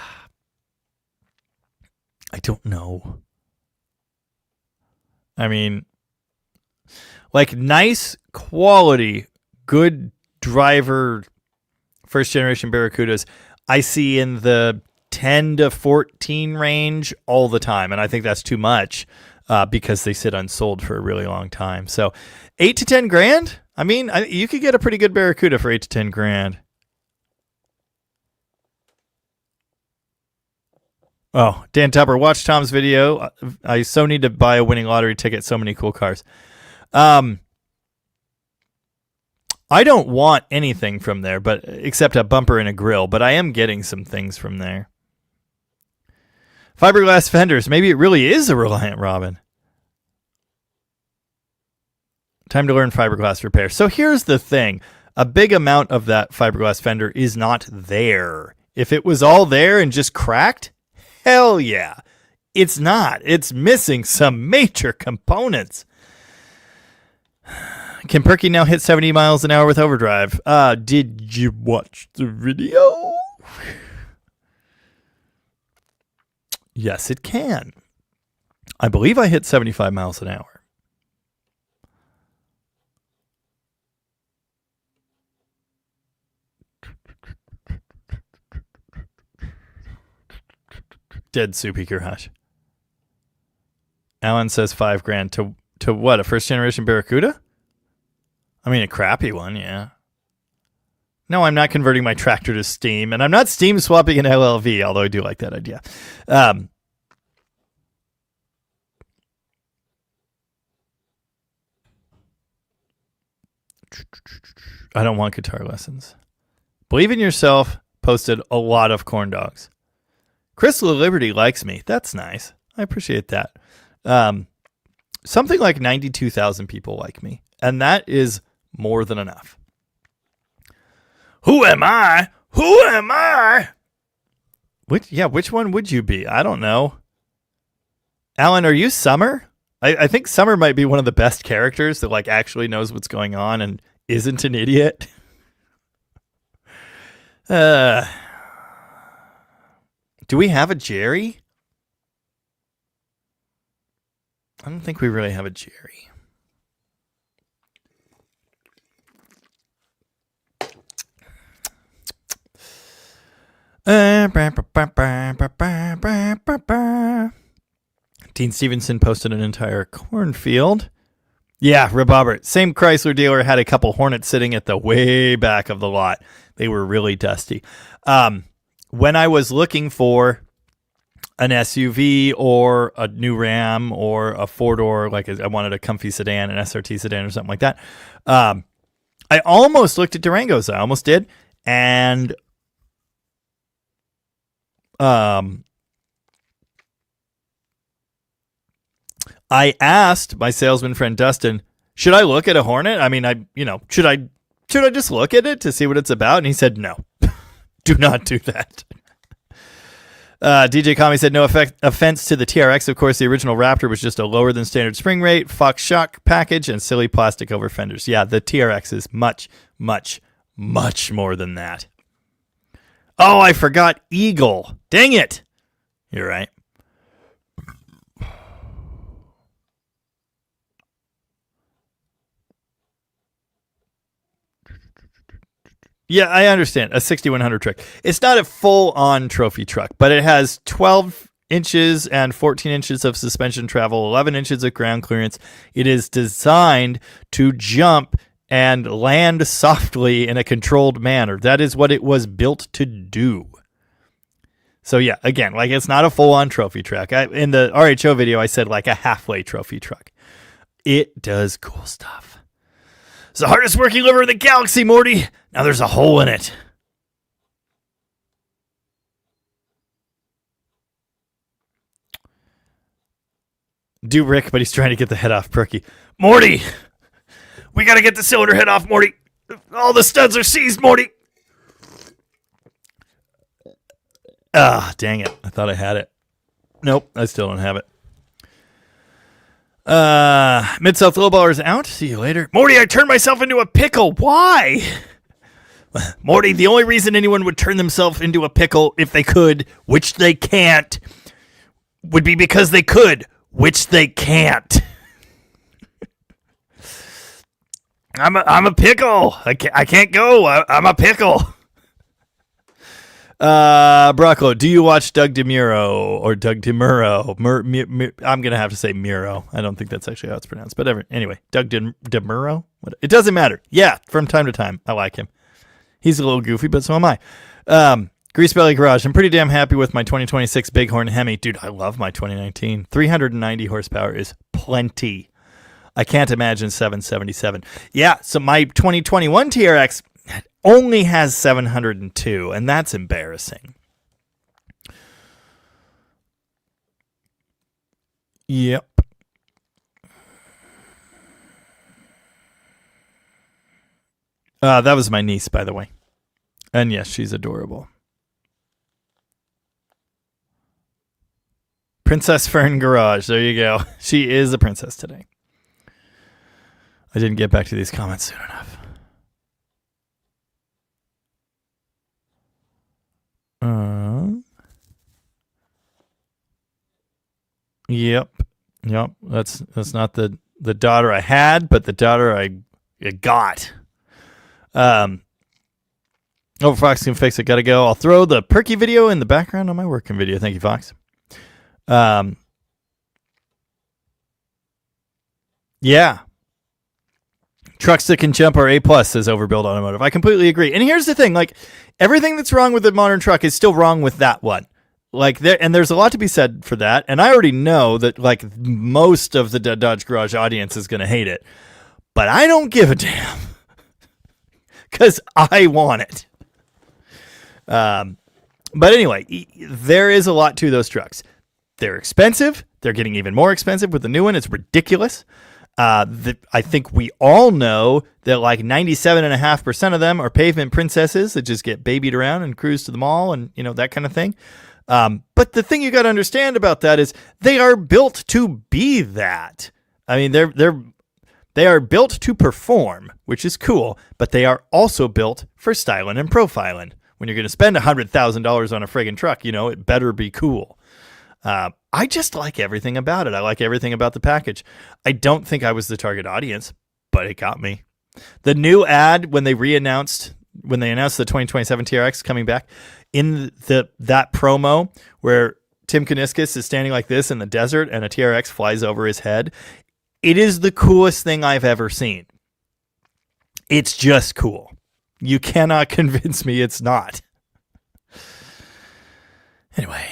don't know. I mean, like nice quality, good driver, first generation Barracudas, I see in the 10 to 14 range all the time. And I think that's too much because they sit unsold for a really long time. So 8 to 10 grand. I mean, you could get a pretty good Barracuda for 8 to 10 grand. Oh, Dan Tupper, watch Tom's video. I so need to buy a winning lottery ticket. So many cool cars. I don't want anything from there, but except a bumper and a grill. But I am getting some things from there. Fiberglass fenders. Maybe it really is a Reliant Robin. Time to learn fiberglass repair. So here's the thing. A big amount of that fiberglass fender is not there. If it was all there and just cracked, hell yeah. It's not. It's missing some major components. Can Perky now hit 70 miles an hour with overdrive? Did you watch the video? Yes, it can. I believe I hit 75 miles an hour. Dead soupy garage. Alan says $5,000 to what? A first generation Barracuda? I mean, a crappy one, yeah. No, I'm not converting my tractor to steam, and I'm not steam swapping an LLV, although I do like that idea. I don't want guitar lessons. Believe in Yourself posted a lot of corn dogs. Crystal of Liberty likes me. That's nice. I appreciate that. Something like 92,000 people like me, and that is more than enough. Who am I? Who am I? Which one would you be? I don't know. Alan, are you Summer? I think Summer might be one of the best characters that like actually knows what's going on and isn't an idiot. Do we have a Jerry? I don't think we really have a Jerry. Dean Stevenson posted an entire cornfield. Yeah, Rebobert. Same Chrysler dealer had a couple Hornets sitting at the way back of the lot. They were really dusty. When I was looking for an SUV or a new Ram or a four-door, like I wanted a comfy sedan, an SRT sedan or something like that, I almost looked at Durangos. I almost did. And I asked my salesman friend Dustin, should I look at a Hornet? I mean, should I just look at it to see what it's about? And he said, no, do not do that. DJ Kami said, no offense to the TRX. Of course, the original Raptor was just a lower than standard spring rate, Fox shock package, and silly plastic over fenders. Yeah, the TRX is much, much, much more than that. Oh, I forgot Eagle. Dang it. You're right. Yeah, I understand. A 6100 truck. It's not a full-on trophy truck, but it has 12 inches and 14 inches of suspension travel, 11 inches of ground clearance. It is designed to jump and land softly in a controlled manner. That is what it was built to do. So yeah, again, like it's not a full-on trophy truck. In the RHO video, I said like a halfway trophy truck. It does cool stuff. It's the hardest working liver in the galaxy, Morty. Now there's a hole in it. Do Rick, but he's trying to get the head off Perky. Morty! We gotta get the cylinder head off, Morty. All the studs are seized, Morty. Ah, dang it. I thought I had it. Nope, I still don't have it. Mid-South Lowballer's out. See you later. Morty, I turned myself into a pickle. Why? Morty, the only reason anyone would turn themselves into a pickle if they could, which they can't, would be because they could, which they can't. I'm a pickle. I can't go. I'm a pickle. Broccolo, do you watch Doug DeMuro or Doug DeMuro? I'm going to have to say Muro. I don't think that's actually how it's pronounced. But anyway, Doug DeMuro? It doesn't matter. Yeah, from time to time, I like him. He's a little goofy, but so am I. Grease Belly Garage, I'm pretty damn happy with my 2026 Bighorn Hemi. Dude, I love my 2019. 390 horsepower is plenty. I can't imagine 777. Yeah, so my 2021 TRX only has 702, and that's embarrassing. Yep. That was my niece, by the way. And yes, she's adorable. Princess Fern Garage. There you go. She is a princess today. I didn't get back to these comments soon enough. Yep. That's not the daughter I had, but the daughter I got. Fox can fix it. Gotta go. I'll throw the Perky video in the background on my working video. Thank you, Fox. Yeah. Trucks that can jump are A+, says Overbuild Automotive. I completely agree. And here's the thing, like, everything that's wrong with the modern truck is still wrong with that one. Like, there's a lot to be said for that. And I already know that, like, most of the Dead Dodge Garage audience is going to hate it. But I don't give a damn. Because I want it. But anyway, there is a lot to those trucks. They're expensive. They're getting even more expensive with the new one. It's ridiculous. I think we all know that like 97.5% of them are pavement princesses that just get babied around and cruise to the mall and, you know, that kind of thing. But the thing you got to understand about that is they are built to be that. I mean, they are built to perform, which is cool, but they are also built for styling and profiling. When you're going to spend $100,000 on a friggin' truck, you know, it better be cool. I just like everything about it. I like everything about the package. I don't think I was the target audience, but it got me. The new ad when they announced the 2027 TRX coming back, in that promo where Tim Kuniskis is standing like this in the desert and a TRX flies over his head, it is the coolest thing I've ever seen. It's just cool. You cannot convince me it's not. Anyway.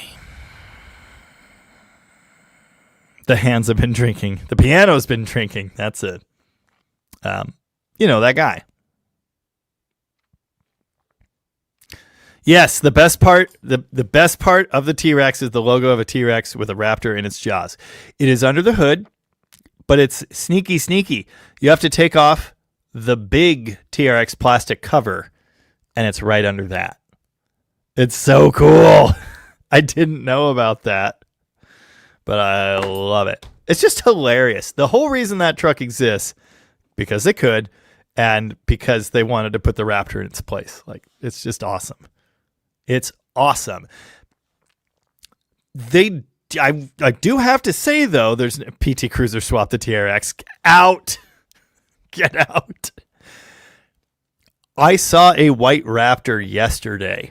The hands have been drinking. The piano's been drinking. That's it. You know, that guy. Yes, the best part of the T-Rex is the logo of a T-Rex with a raptor in its jaws. It is under the hood, but it's sneaky. You have to take off the big TRX plastic cover, and it's right under that. It's so cool. I didn't know about that, but I love it. It's just hilarious. The whole reason that truck exists, because they could, and because they wanted to put the Raptor in its place. Like, it's just awesome. It's awesome. I do have to say, though, there's PT Cruiser swap the TRX. Get out. I saw a white Raptor yesterday,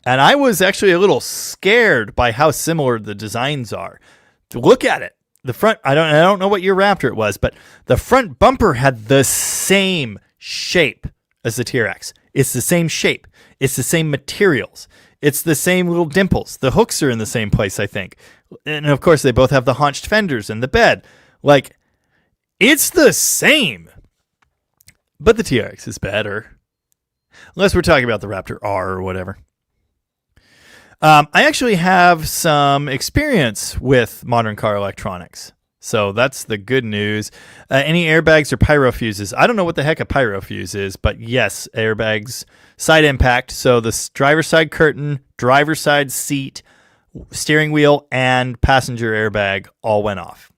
and I was actually a little scared by how similar the designs are. To look at it, the front, I don't know what your Raptor it was, but the front bumper had the same shape as the TRX. It's the same shape. It's the same materials. It's the same little dimples. The hooks are in the same place, I think. And of course, they both have the haunched fenders and the bed. Like, it's the same. But the TRX is better. Unless we're talking about the Raptor R or whatever. I actually have some experience with modern car electronics. So that's the good news. Any airbags or pyro fuses? I don't know what the heck a pyro fuse is, but yes, airbags, side impact. So the driver's side curtain, driver's side seat, steering wheel, and passenger airbag all went off.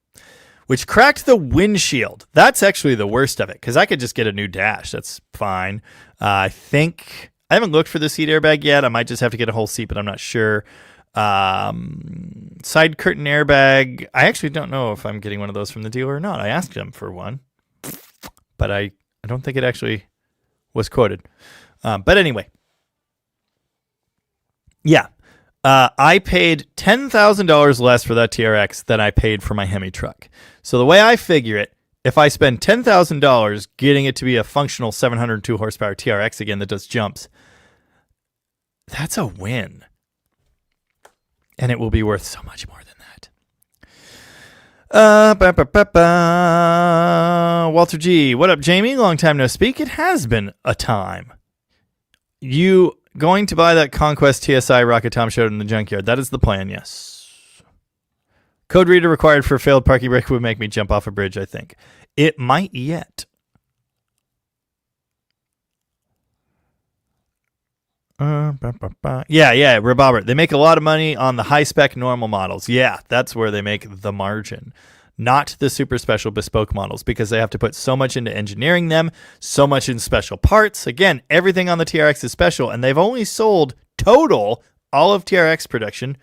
which cracked the windshield. That's actually the worst of it because I could just get a new dash. That's fine. I think I haven't looked for the seat airbag yet. I might just have to get a whole seat, but I'm not sure. Side curtain airbag. I actually don't know if I'm getting one of those from the dealer or not. I asked them for one, but I don't think it actually was quoted. But anyway, yeah. I paid $10,000 less for that TRX than I paid for my Hemi truck. So the way I figure it, if I spend $10,000 getting it to be a functional 702 horsepower TRX again that does jumps, that's a win. And it will be worth so much more than that. Walter G. What up, Jamie? Long time no speak. It has been a time. You going to buy that Conquest TSI rocket Tom showed in the junkyard? That is the plan, yes. Code reader required for a failed Perky break would make me jump off a bridge, I think. It might yet. Yeah, Robert. They make a lot of money on the high-spec normal models. Yeah, that's where they make the margin. Not the super special bespoke models because they have to put so much into engineering them, so much in special parts. Again, everything on the TRX is special, and they've only sold total, all of TRX production,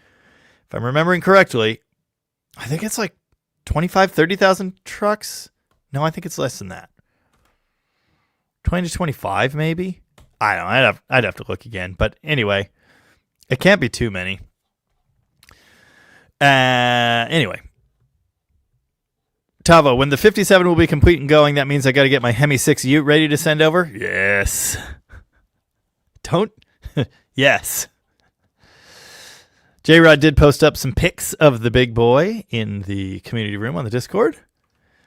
if I'm remembering correctly, I think it's like 25,000, 30,000 trucks. No, I think it's less than that. 20 to 25, maybe? I don't know. I'd have to look again. But anyway, it can't be too many. Anyway. Tavo, when the 57 will be complete and going, that means I got to get my Hemi 6 Ute ready to send over? Yes. Don't? Yes. J-Rod did post up some pics of the big boy in the community room on the Discord.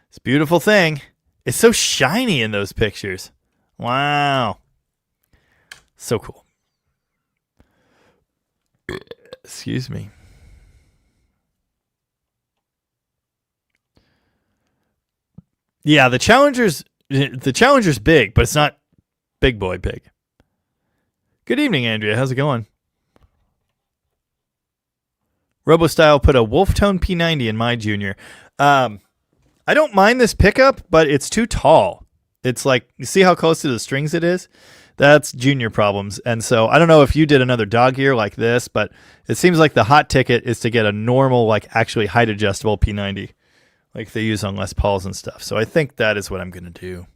It's a beautiful thing. It's so shiny in those pictures. Wow. So cool. Excuse me. Yeah, the Challenger's big, but it's not big boy big. Good evening, Andrea. How's it going? RoboStyle put a Wolftone P90 in my Junior. I don't mind this pickup, but it's too tall. It's like, you see how close to the strings it is? That's Junior problems. And so I don't know if you did another dog ear like this, but it seems like the hot ticket is to get a normal, like actually height adjustable P90, like they use on Les Pauls and stuff. So I think that is what I'm going to do.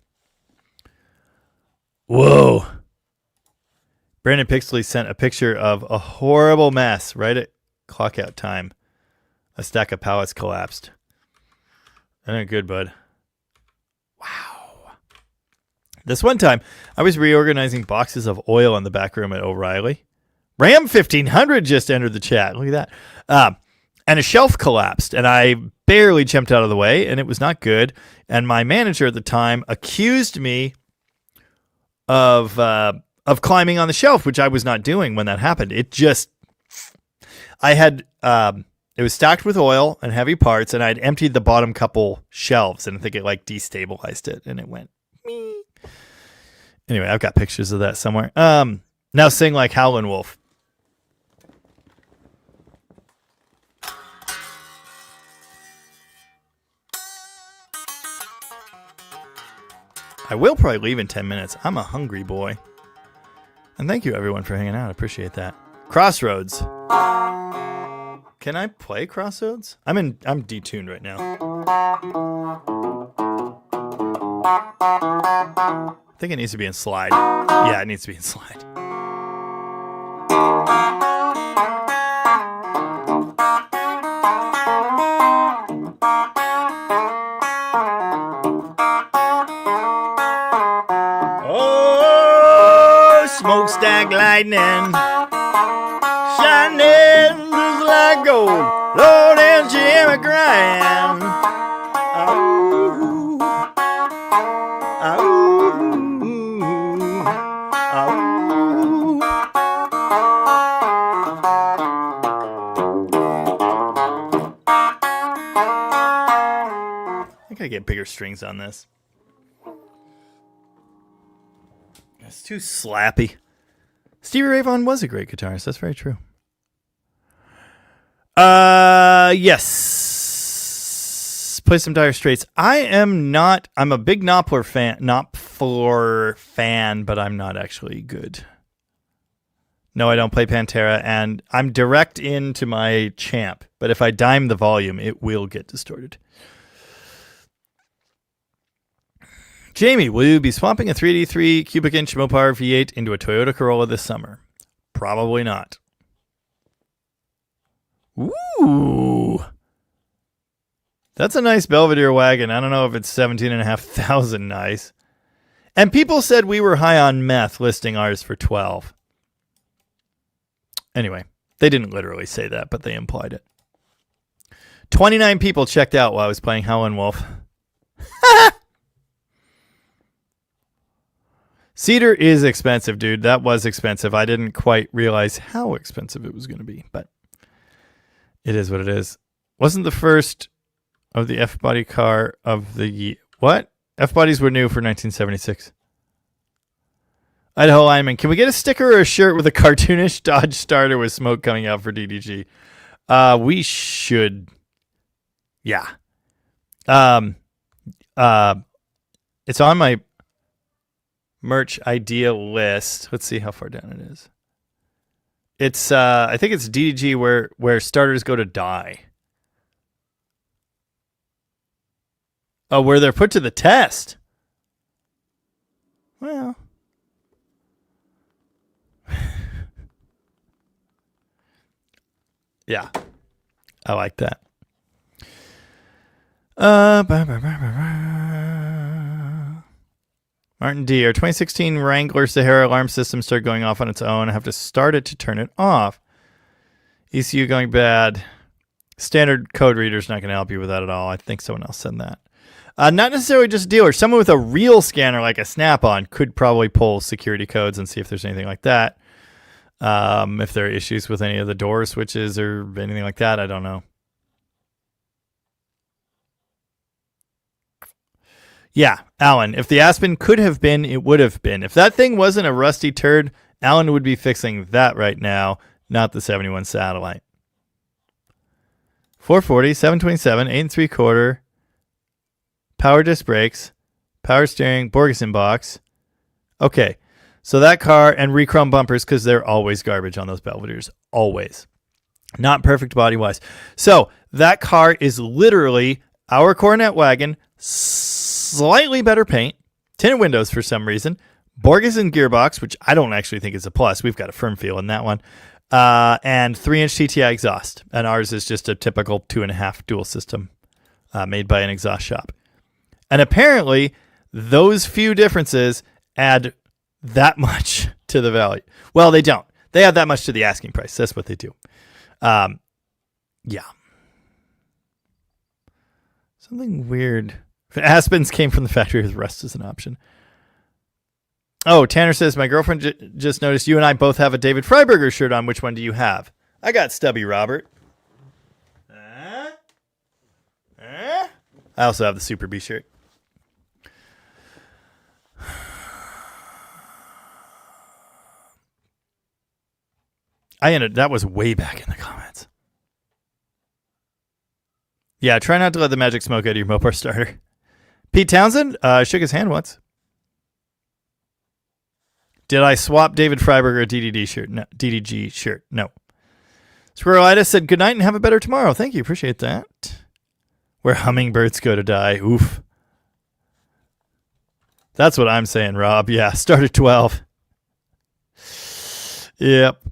Whoa. Brandon Pixley sent a picture of a horrible mess right at clock out time. A stack of pallets collapsed. That ain't good, bud. Wow. This one time, I was reorganizing boxes of oil in the back room at O'Reilly. Ram 1500 just entered the chat. Look at that. And a shelf collapsed, and I barely jumped out of the way, and it was not good. And my manager at the time accused me of climbing on the shelf, which I was not doing when that happened. It just... I had, it was stacked with oil and heavy parts, and I'd emptied the bottom couple shelves, and I think it like destabilized it, and it went, me. Anyway, I've got pictures of that somewhere. Now sing like Howlin' Wolf. I will probably leave in 10 minutes. I'm a hungry boy. And thank you everyone for hanging out. I appreciate that. Crossroads. Can I play Crossroads? I'm detuned right now. I think it needs to be in slide. Yeah, it needs to be in slide. Oh, smokestack lightning. Shining just like gold, Lord and Jimmy Graham. Oh, oh, I gotta get bigger strings on this. It's too slappy. Stevie Ray Vaughan was a great guitarist. That's very true. Yes. play some Dire Straits. I am not. I'm a big Knopfler fan, but I'm not actually good. No, I don't play Pantera, and I'm direct into my champ. But if I dime the volume, it will get distorted. Jamie, will you be swapping a 383 cubic inch Mopar V8 into a Toyota Corolla this summer? Probably not. Ooh. That's a nice Belvedere wagon. I don't know if it's 17,500 nice. And people said we were high on meth listing ours for 12. Anyway, they didn't literally say that, but they implied it. 29 people checked out while I was playing Howlin' Wolf. Cedar is expensive, dude. That was expensive. I didn't quite realize how expensive it was going to be, but it is what it is. Wasn't the first of the F-body car of the year. What? F-bodies were new for 1976. Idaho Lyman, can we get a sticker or a shirt with a cartoonish Dodge Starter with smoke coming out for DDG? We should. Yeah. It's on my merch idea list. Let's see how far down it is. It's I think it's DDG where starters go to die. Oh, where they're put to the test. Well. Yeah. I like that. Martin D. Our 2016 Wrangler Sahara alarm system started going off on its own. I have to start it to turn it off. ECU going bad. Standard code reader's not going to help you with that at all. I think someone else said that. Not necessarily just a dealer. Someone with a real scanner like a Snap-on could probably pull security codes and see if there's anything like that. If there are issues with any of the door switches or anything like that, I don't know. Yeah, Alan, if the Aspen could have been, it would have been. If that thing wasn't a rusty turd, Alan would be fixing that right now, not the 71 Satellite. 440, 727, 8 3/4. Power disc brakes, power steering, Borgeson box. Okay, so that car and re-chrome bumpers because they're always garbage on those Belvederes. Always. Not perfect body-wise. So that car is literally our Coronet wagon, slightly better paint, tinted windows for some reason, Borgeson gearbox, which I don't actually think is a plus. We've got a firm feel in that one. And 3-inch TTI exhaust. And ours is just a typical 2.5 dual system made by an exhaust shop. And apparently, those few differences add that much to the value. Well, they don't. They add that much to the asking price. That's what they do. Yeah. Something weird. Aspens came from the factory with rust as an option. Oh, Tanner says, my girlfriend just noticed you and I both have a David Freiberger shirt on. Which one do you have? I got Stubby Robert. I also have the Super B shirt. That was way back in the comments. Yeah, try not to let the magic smoke out of your Mopar starter. Pete Townsend shook his hand once. Did I swap David Freiberger a DDD shirt? No, DDG shirt. No. Squirrelitis said, good night and have a better tomorrow. Thank you. Appreciate that. Where hummingbirds go to die. Oof. That's what I'm saying, Rob. Yeah, start at 12. Yep.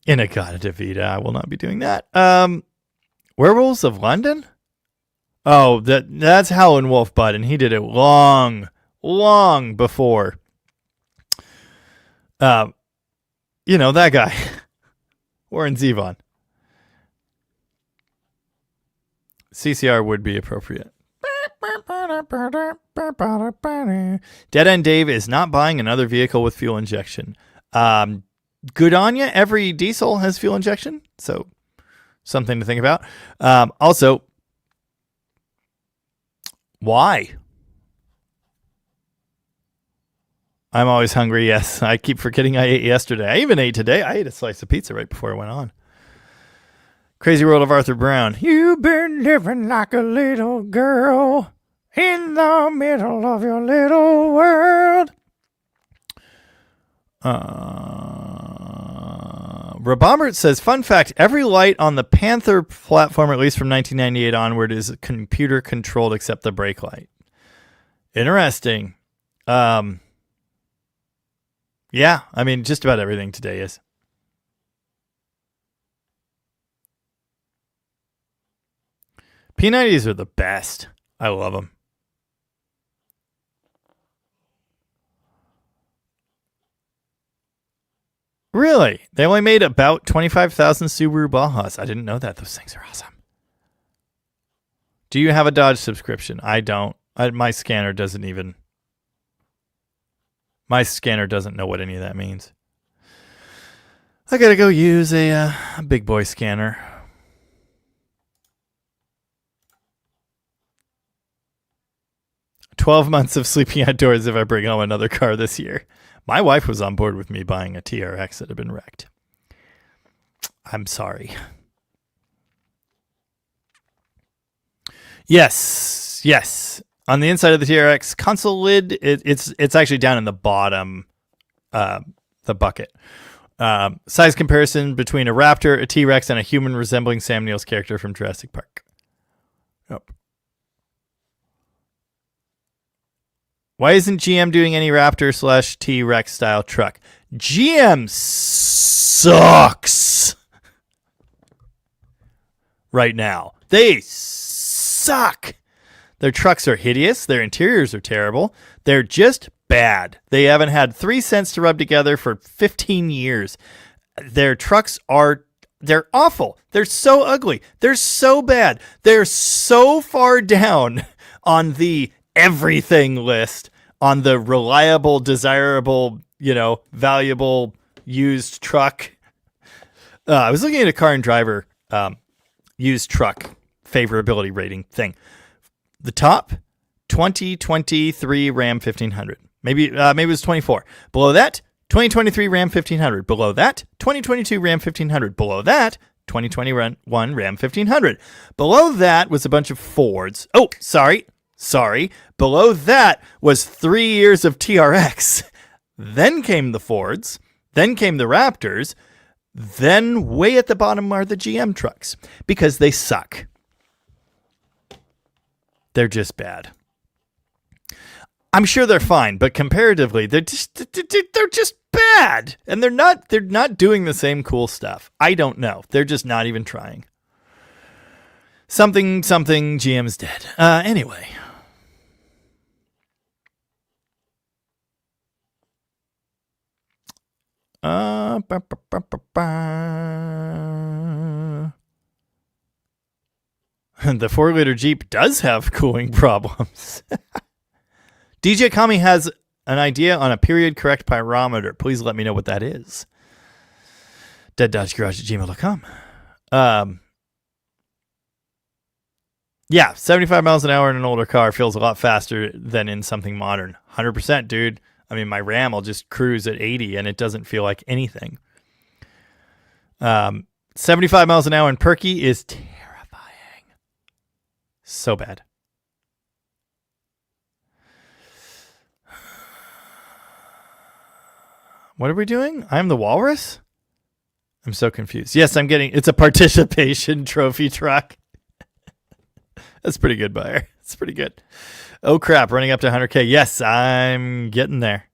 Inagata Davida. I will not be doing that. Werewolves of London? Oh, that's Howlin' Wolf Bud, and he did it long before. That guy. Warren Zevon. CCR would be appropriate. Dead End Dave is not buying another vehicle with fuel injection. Good on ya. Every diesel has fuel injection, so something to think about. Also, why? I'm always hungry. Yes, I keep forgetting I ate yesterday. I even ate today. I ate a slice of pizza right before I went on. Crazy World of Arthur Brown. You've been living like a little girl in the middle of your little world. Rabombert says, fun fact, every light on the Panther platform, at least from 1998 onward, is computer controlled except the brake light. Interesting. Yeah, I mean, just about everything today is. P90s are the best. I love them. Really? They only made about 25,000 Subaru Bajas. I didn't know that. Those things are awesome. Do you have a Dodge subscription? I don't. My scanner doesn't know what any of that means. I gotta go use a big boy scanner. "12 months of sleeping outdoors if I bring home another car this year." My wife was on board with me buying a TRX that had been wrecked. I'm sorry. Yes. On the inside of the TRX console lid, it's actually down in the bottom, the bucket. Size comparison between a Raptor, a T-Rex, and a human resembling Sam Neill's character from Jurassic Park. Yep. Why isn't GM doing any Raptor / T-Rex style truck? GM sucks right now. They suck. Their trucks are hideous. Their interiors are terrible. They're just bad. They haven't had 3 cents to rub together for 15 years. Their trucks they're awful. They're so ugly. They're so bad. They're so far down on the everything list, on the reliable, desirable, valuable used truck. I was looking at a Car and Driver used truck favorability rating thing. The top, 2023 Ram 1500. Maybe it was 24. Below that, 2023 Ram 1500. Below that, 2022 Ram 1500. Below that, 2021 Ram 1500. Below that was a bunch of Fords. Oh, sorry. Below that was 3 years of TRX. Then came the Fords. Then came the Raptors. Then way at the bottom are the GM trucks because they suck. They're just bad. I'm sure they're fine, but comparatively, they're just bad, and they're not doing the same cool stuff. I don't know. They're just not even trying. Something GM's dead. Anyway. The 4-liter Jeep does have cooling problems. DJ Kami has an idea on a period correct pyrometer. Please let me know what that is. deaddodgegarage@gmail.com. Yeah, 75 miles an hour in an older car feels a lot faster than in something modern. 100%, dude. I mean, my Ram will just cruise at 80 and it doesn't feel like anything. 75 miles an hour in Perky is terrifying. So bad. What are we doing? I'm the walrus? I'm so confused. Yes, it's a participation trophy truck. That's pretty good, Buyer. It's pretty good. Oh, crap. Running up to 100K. Yes, I'm getting there.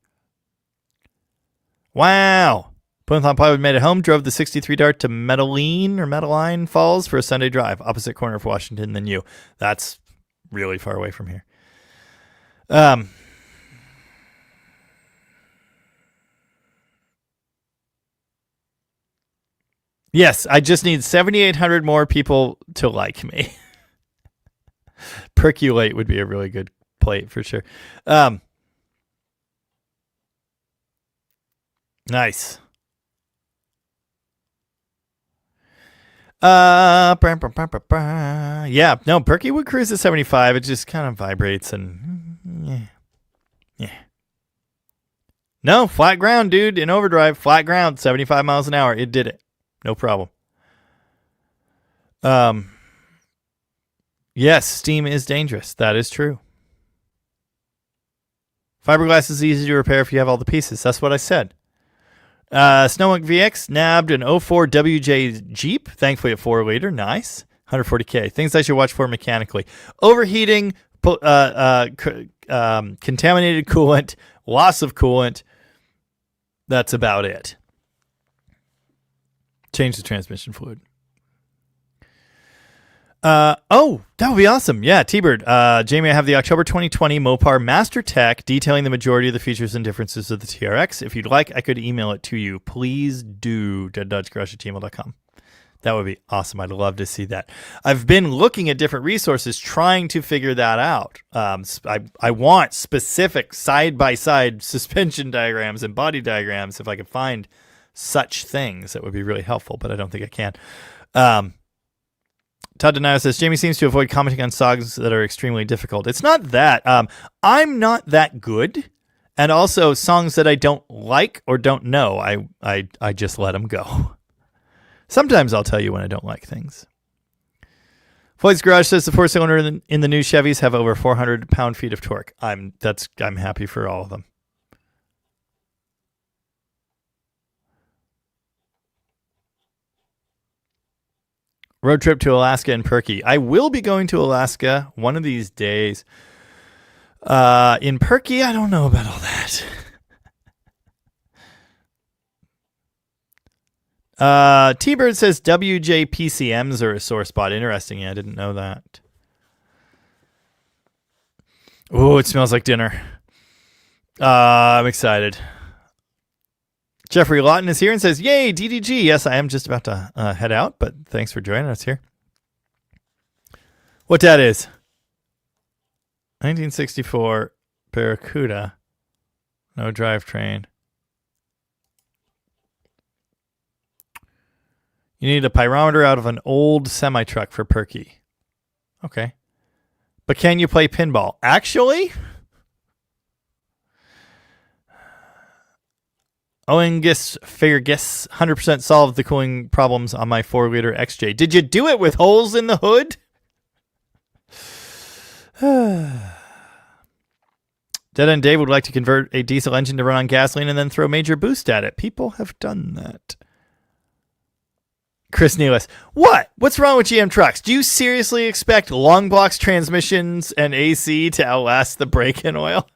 Wow. Plymouth on Plywood made it home, drove the 63 Dart to Medellin Falls for a Sunday drive, opposite corner of Washington than you. That's really far away from here. Yes, I just need 7,800 more people to like me. Percolate would be a really good plate for sure. Nice. Yeah, no, Perky would cruise at 75. It just kind of vibrates and yeah. No, flat ground, dude. In overdrive, flat ground, 75 miles an hour. It did it. No problem. Yes, steam is dangerous. That is true. Fiberglass is easy to repair if you have all the pieces. That's what I said. Snowmunk VX nabbed an 04 WJ Jeep, thankfully a 4-liter. Nice. 140K. Things I should watch for mechanically. Overheating, contaminated coolant, loss of coolant. That's about it. Change the transmission fluid. Oh, that would be awesome. Yeah, T-Bird. Jamie, I have the October 2020 Mopar Master Tech detailing the majority of the features and differences of the TRX. If you'd like, I could email it to you. Please do deaddodgegarage@gmail.com. That would be awesome. I'd love to see that. I've been looking at different resources trying to figure that out. I want specific side-by-side suspension diagrams and body diagrams. If I could find such things, that would be really helpful, but I don't think I can. Todd Denio says, Jamie seems to avoid commenting on songs that are extremely difficult. It's not that. I'm not that good. And also songs that I don't like or don't know, I just let them go. Sometimes I'll tell you when I don't like things. Floyd's Garage says the 4-cylinder in the new Chevys have over 400 pound-feet of torque. I'm happy for all of them. Road trip to Alaska and Perky. I will be going to Alaska one of these days. In Perky, I don't know about all that. T-Bird says WJ PCMs are a sore spot. Interesting. Yeah, I didn't know that. Oh, it smells like dinner. I'm excited. Jeffrey Lawton is here and says, yay, DDG. Yes, I am just about to head out, but thanks for joining us here. What that is? 1964 Barracuda. No drivetrain. You need a pyrometer out of an old semi-truck for Perky. Okay. But can you play pinball? Actually... Oengus Fergus 100% solved the cooling problems on my 4-liter XJ. Did you do it with holes in the hood? Dead End Dave would like to convert a diesel engine to run on gasoline and then throw major boost at it. People have done that. Chris Nealis. What? What's wrong with GM trucks? Do you seriously expect long blocks, transmissions, and AC to outlast the break-in oil?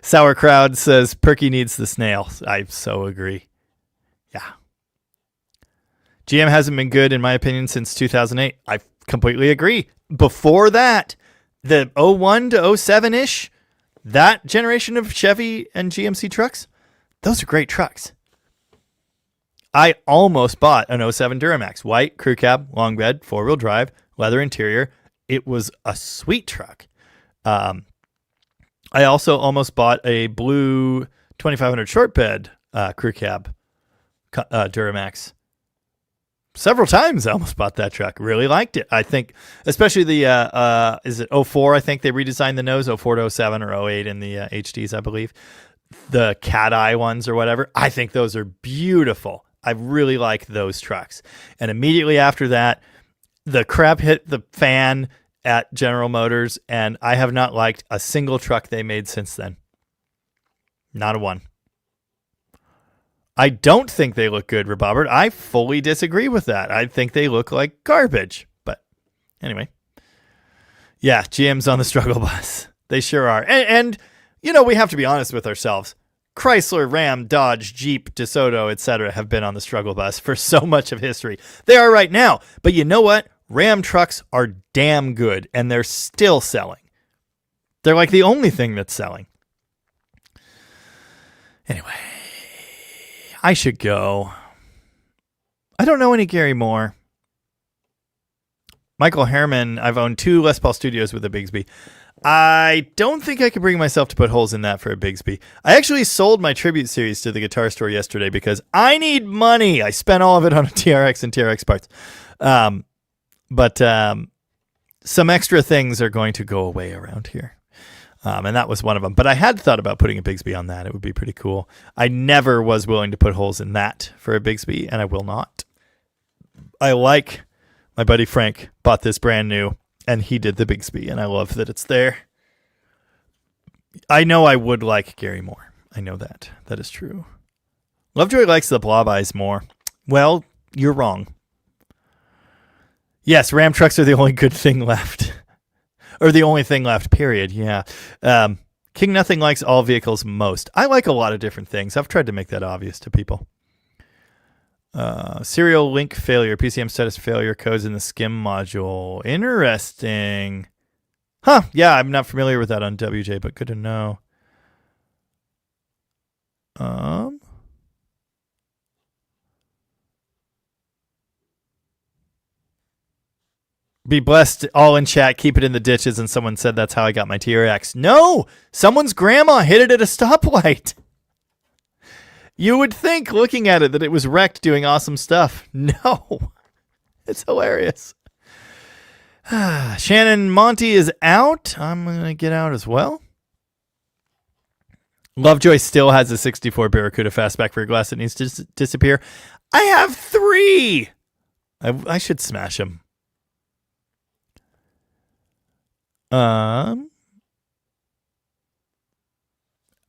Sour Crowd says Perky needs the snail. I so agree. Yeah. GM hasn't been good, in my opinion, since 2008. I completely agree. Before that, the 01 to 07-ish, that generation of Chevy and GMC trucks, those are great trucks. I almost bought an 07 Duramax. White, crew cab, long bed, 4-wheel drive, leather interior. It was a sweet truck. I also almost bought a blue 2500 short bed crew cab Duramax. Several times I almost bought that truck. Really liked it. I think, especially the, is it 04? I think they redesigned the nose, 04 to 07 or 08 in the HDs, I believe. The cat eye ones or whatever. I think those are beautiful. I really like those trucks. And immediately after that, the crap hit the fan at General Motors, and I have not liked a single truck they made since then. Not a one. I don't think they look good, Robert. I fully disagree with that. I think they look like garbage. But anyway. Yeah, GM's on the struggle bus. They sure are. And you know, we have to be honest with ourselves. Chrysler, Ram, Dodge, Jeep, DeSoto, etc. have been on the struggle bus for so much of history. They are right now. But you know what? Ram trucks are damn good, and they're still selling. They're like the only thing that's selling. Anyway, I should go. I don't know any Gary Moore. Michael Herman, I've owned 2 Les Paul Studios with a Bigsby. I don't think I could bring myself to put holes in that for a Bigsby. I actually sold my tribute series to the guitar store yesterday because I need money. I spent all of it on a TRX and TRX parts. But some extra things are going to go away around here. And that was one of them. But I had thought about putting a Bigsby on that. It would be pretty cool. I never was willing to put holes in that for a Bigsby, and I will not. I like My buddy Frank bought this brand new, and he did the Bigsby, and I love that it's there. I know I would like Gary more. I know that. That is true. Lovejoy likes the blob eyes more. Well, you're wrong. Yes, Ram trucks are the only good thing left. Or the only thing left, period. Yeah. King Nothing likes all vehicles most. I like a lot of different things. I've tried to make that obvious to people. Serial link failure. PCM status failure codes in the skim module. Interesting. Huh. Yeah, I'm not familiar with that on WJ, but good to know. Be blessed, all in chat. Keep it in the ditches. And someone said that's how I got my TRX. No, someone's grandma hit it at a stoplight. You would think, looking at it, that it was wrecked doing awesome stuff. No, it's hilarious. Shannon Monty is out. I'm going to get out as well. Lovejoy still has a 64 Barracuda fastback rear glass that needs to disappear. I have 3. I should smash them. I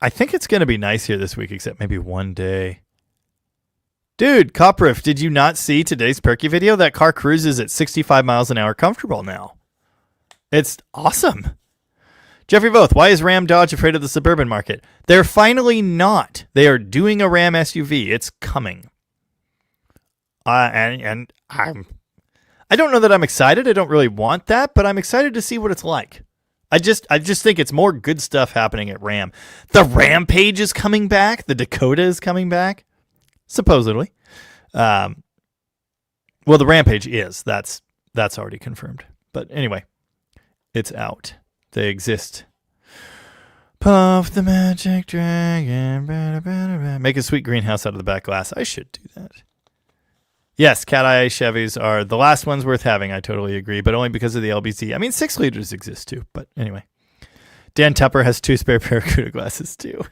think it's going to be nice here this week, except maybe one day. Dude, Copriff, did you not see today's Perky video? That car cruises at 65 miles an hour comfortable now. It's awesome. Jeffrey Voth, why is Ram Dodge afraid of the suburban market? They're finally not. They are doing a Ram SUV. It's coming. And I don't know that I'm excited. I don't really want that, but I'm excited to see what it's like. I just think it's more good stuff happening at Ram. The Rampage is coming back. The Dakota is coming back, supposedly. Well, the Rampage is. That's already confirmed. But anyway, it's out. They exist. Puff the magic dragon. Make a sweet greenhouse out of the back glass. I should do that. Yes, Cat Eye Chevys are the last ones worth having. I totally agree, but only because of the LBC. I mean, 6 liters exist too, but anyway. Dan Tupper has 2 spare Barracuda glasses too.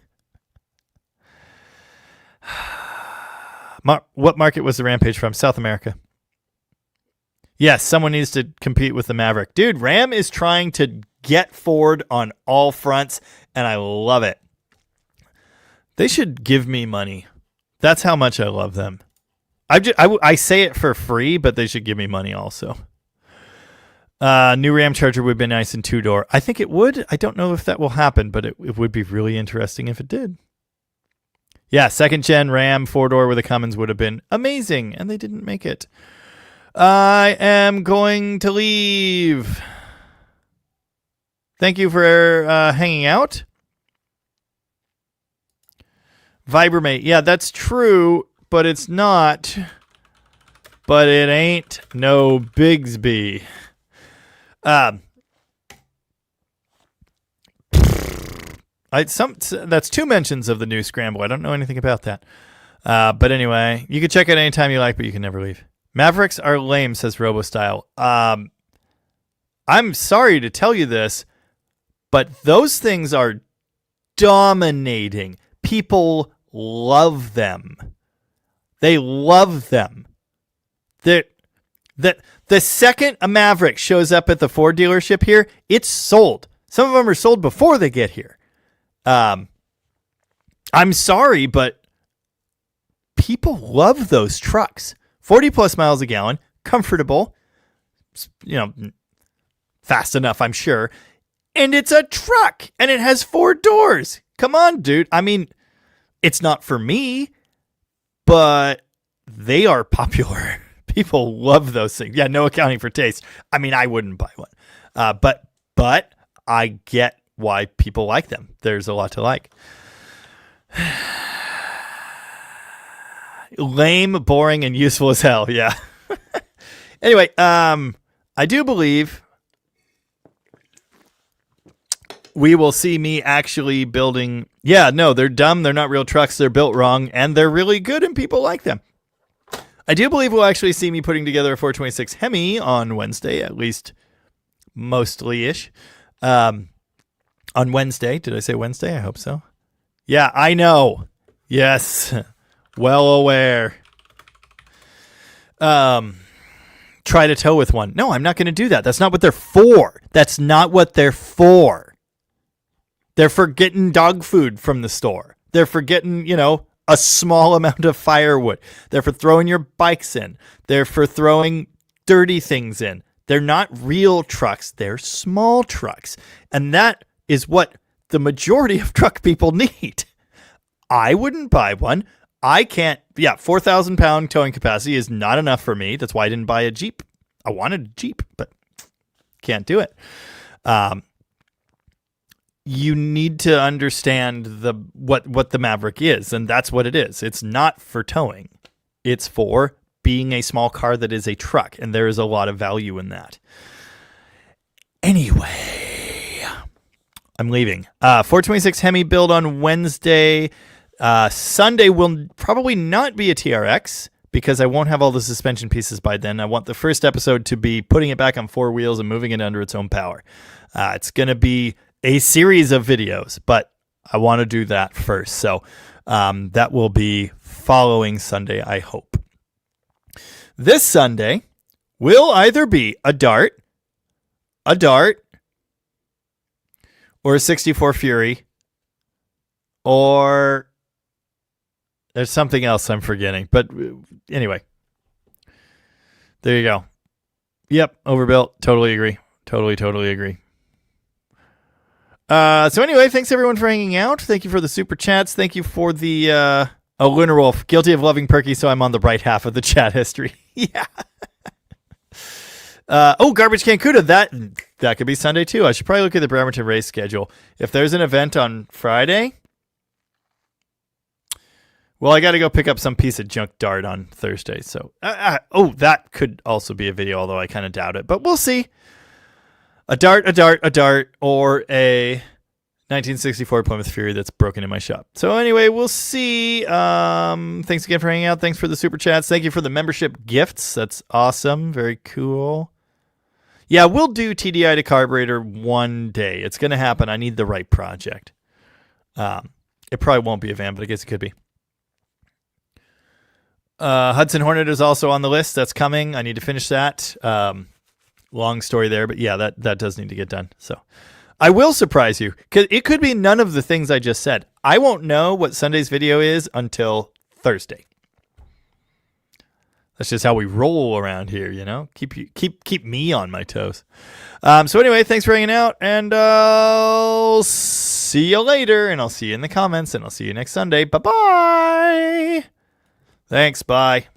What market was the Rampage from? South America. Yes, someone needs to compete with the Maverick. Dude, Ram is trying to get Ford on all fronts, and I love it. They should give me money. That's how much I love them. I say it for free, but they should give me money also. New Ram Charger would be nice in 2-door. I think it would. I don't know if that will happen, but it would be really interesting if it did. Yeah, 2nd-gen Ram 4-door with a Cummins would have been amazing, and they didn't make it. I am going to leave. Thank you for hanging out. Vibermate. Yeah, that's true. But it's not. But it ain't no Bigsby. That's 2 mentions of the new Scramble. I don't know anything about that. But anyway, you can check it anytime you like, but you can never leave. Mavericks are lame, says RoboStyle. I'm sorry to tell you this, but those things are dominating. People love them. They love them. The second a Maverick shows up at the Ford dealership here, it's sold. Some of them are sold before they get here. I'm sorry, but people love those trucks. 40 plus miles a gallon, comfortable, fast enough, I'm sure. And it's a truck, and it has 4 doors. Come on, dude. I mean, it's not for me, but they are popular. People love those things. Yeah, no accounting for taste. I mean, I wouldn't buy one. But I get why people like them. There's a lot to like. Lame, boring, and useful as hell. Yeah. Anyway, I do believe we will see me actually building. Yeah, no, they're dumb. They're not real trucks. They're built wrong, and they're really good, and people like them. I do believe we'll actually see me putting together a 426 Hemi on Wednesday, at least mostly-ish. On Wednesday. Did I say Wednesday? I hope so. Yeah, I know. Yes. Well aware. Trying try to tow with one. No, I'm not going to do that. That's not what they're for. That's not what they're for. They're for getting dog food from the store. They're for getting, a small amount of firewood. They're for throwing your bikes in. They're for throwing dirty things in. They're not real trucks. They're small trucks. And that is what the majority of truck people need. I wouldn't buy one. I can't. 4,000 pound towing capacity is not enough for me. That's why I didn't buy a Jeep. I wanted a Jeep, but can't do it. You need to understand what the Maverick is, and that's what it is. It's not for towing. It's for being a small car that is a truck, and there is a lot of value in that. Anyway, I'm leaving. 426 Hemi build on Wednesday. Sunday will probably not be a TRX because I won't have all the suspension pieces by then. I want the first episode to be putting it back on four wheels and moving it under its own power. It's going to be a series of videos, but I want to do that first. So that will be following Sunday, I hope. This Sunday will either be a Dart, or a 64 Fury, or there's something else I'm forgetting. But anyway, there you go. Yep, overbuilt. Totally agree. Totally agree. So anyway, thanks everyone for hanging out. Thank you for the super chats. Thank you for the Lunar Wolf. Guilty of loving Perky, so I'm on the right half of the chat history. Yeah. Garbage Can Cuda. That could be Sunday too. I should probably look at the Bremerton race schedule. If there's an event on Friday, well, I got to go pick up some piece of junk Dart on Thursday. So, that could also be a video, although I kind of doubt it. But we'll see. A Dart, or a 1964 Plymouth Fury that's broken in my shop. So anyway, we'll see. Thanks again for hanging out. Thanks for the super chats. Thank you for the membership gifts. That's awesome. Very cool. Yeah, we'll do TDI to carburetor one day. It's going to happen. I need the right project. It probably won't be a van, but I guess it could be. Hudson Hornet is also on the list. That's coming. I need to finish that. Long story there, but yeah, that does need to get done. So I will surprise you because it could be none of the things I just said. I won't know what Sunday's video is until Thursday. That's just how we roll around here, Keep me on my toes. So anyway, thanks for hanging out, and I'll see you later, and I'll see you in the comments, and I'll see you next Sunday. Bye-bye. Thanks. Bye.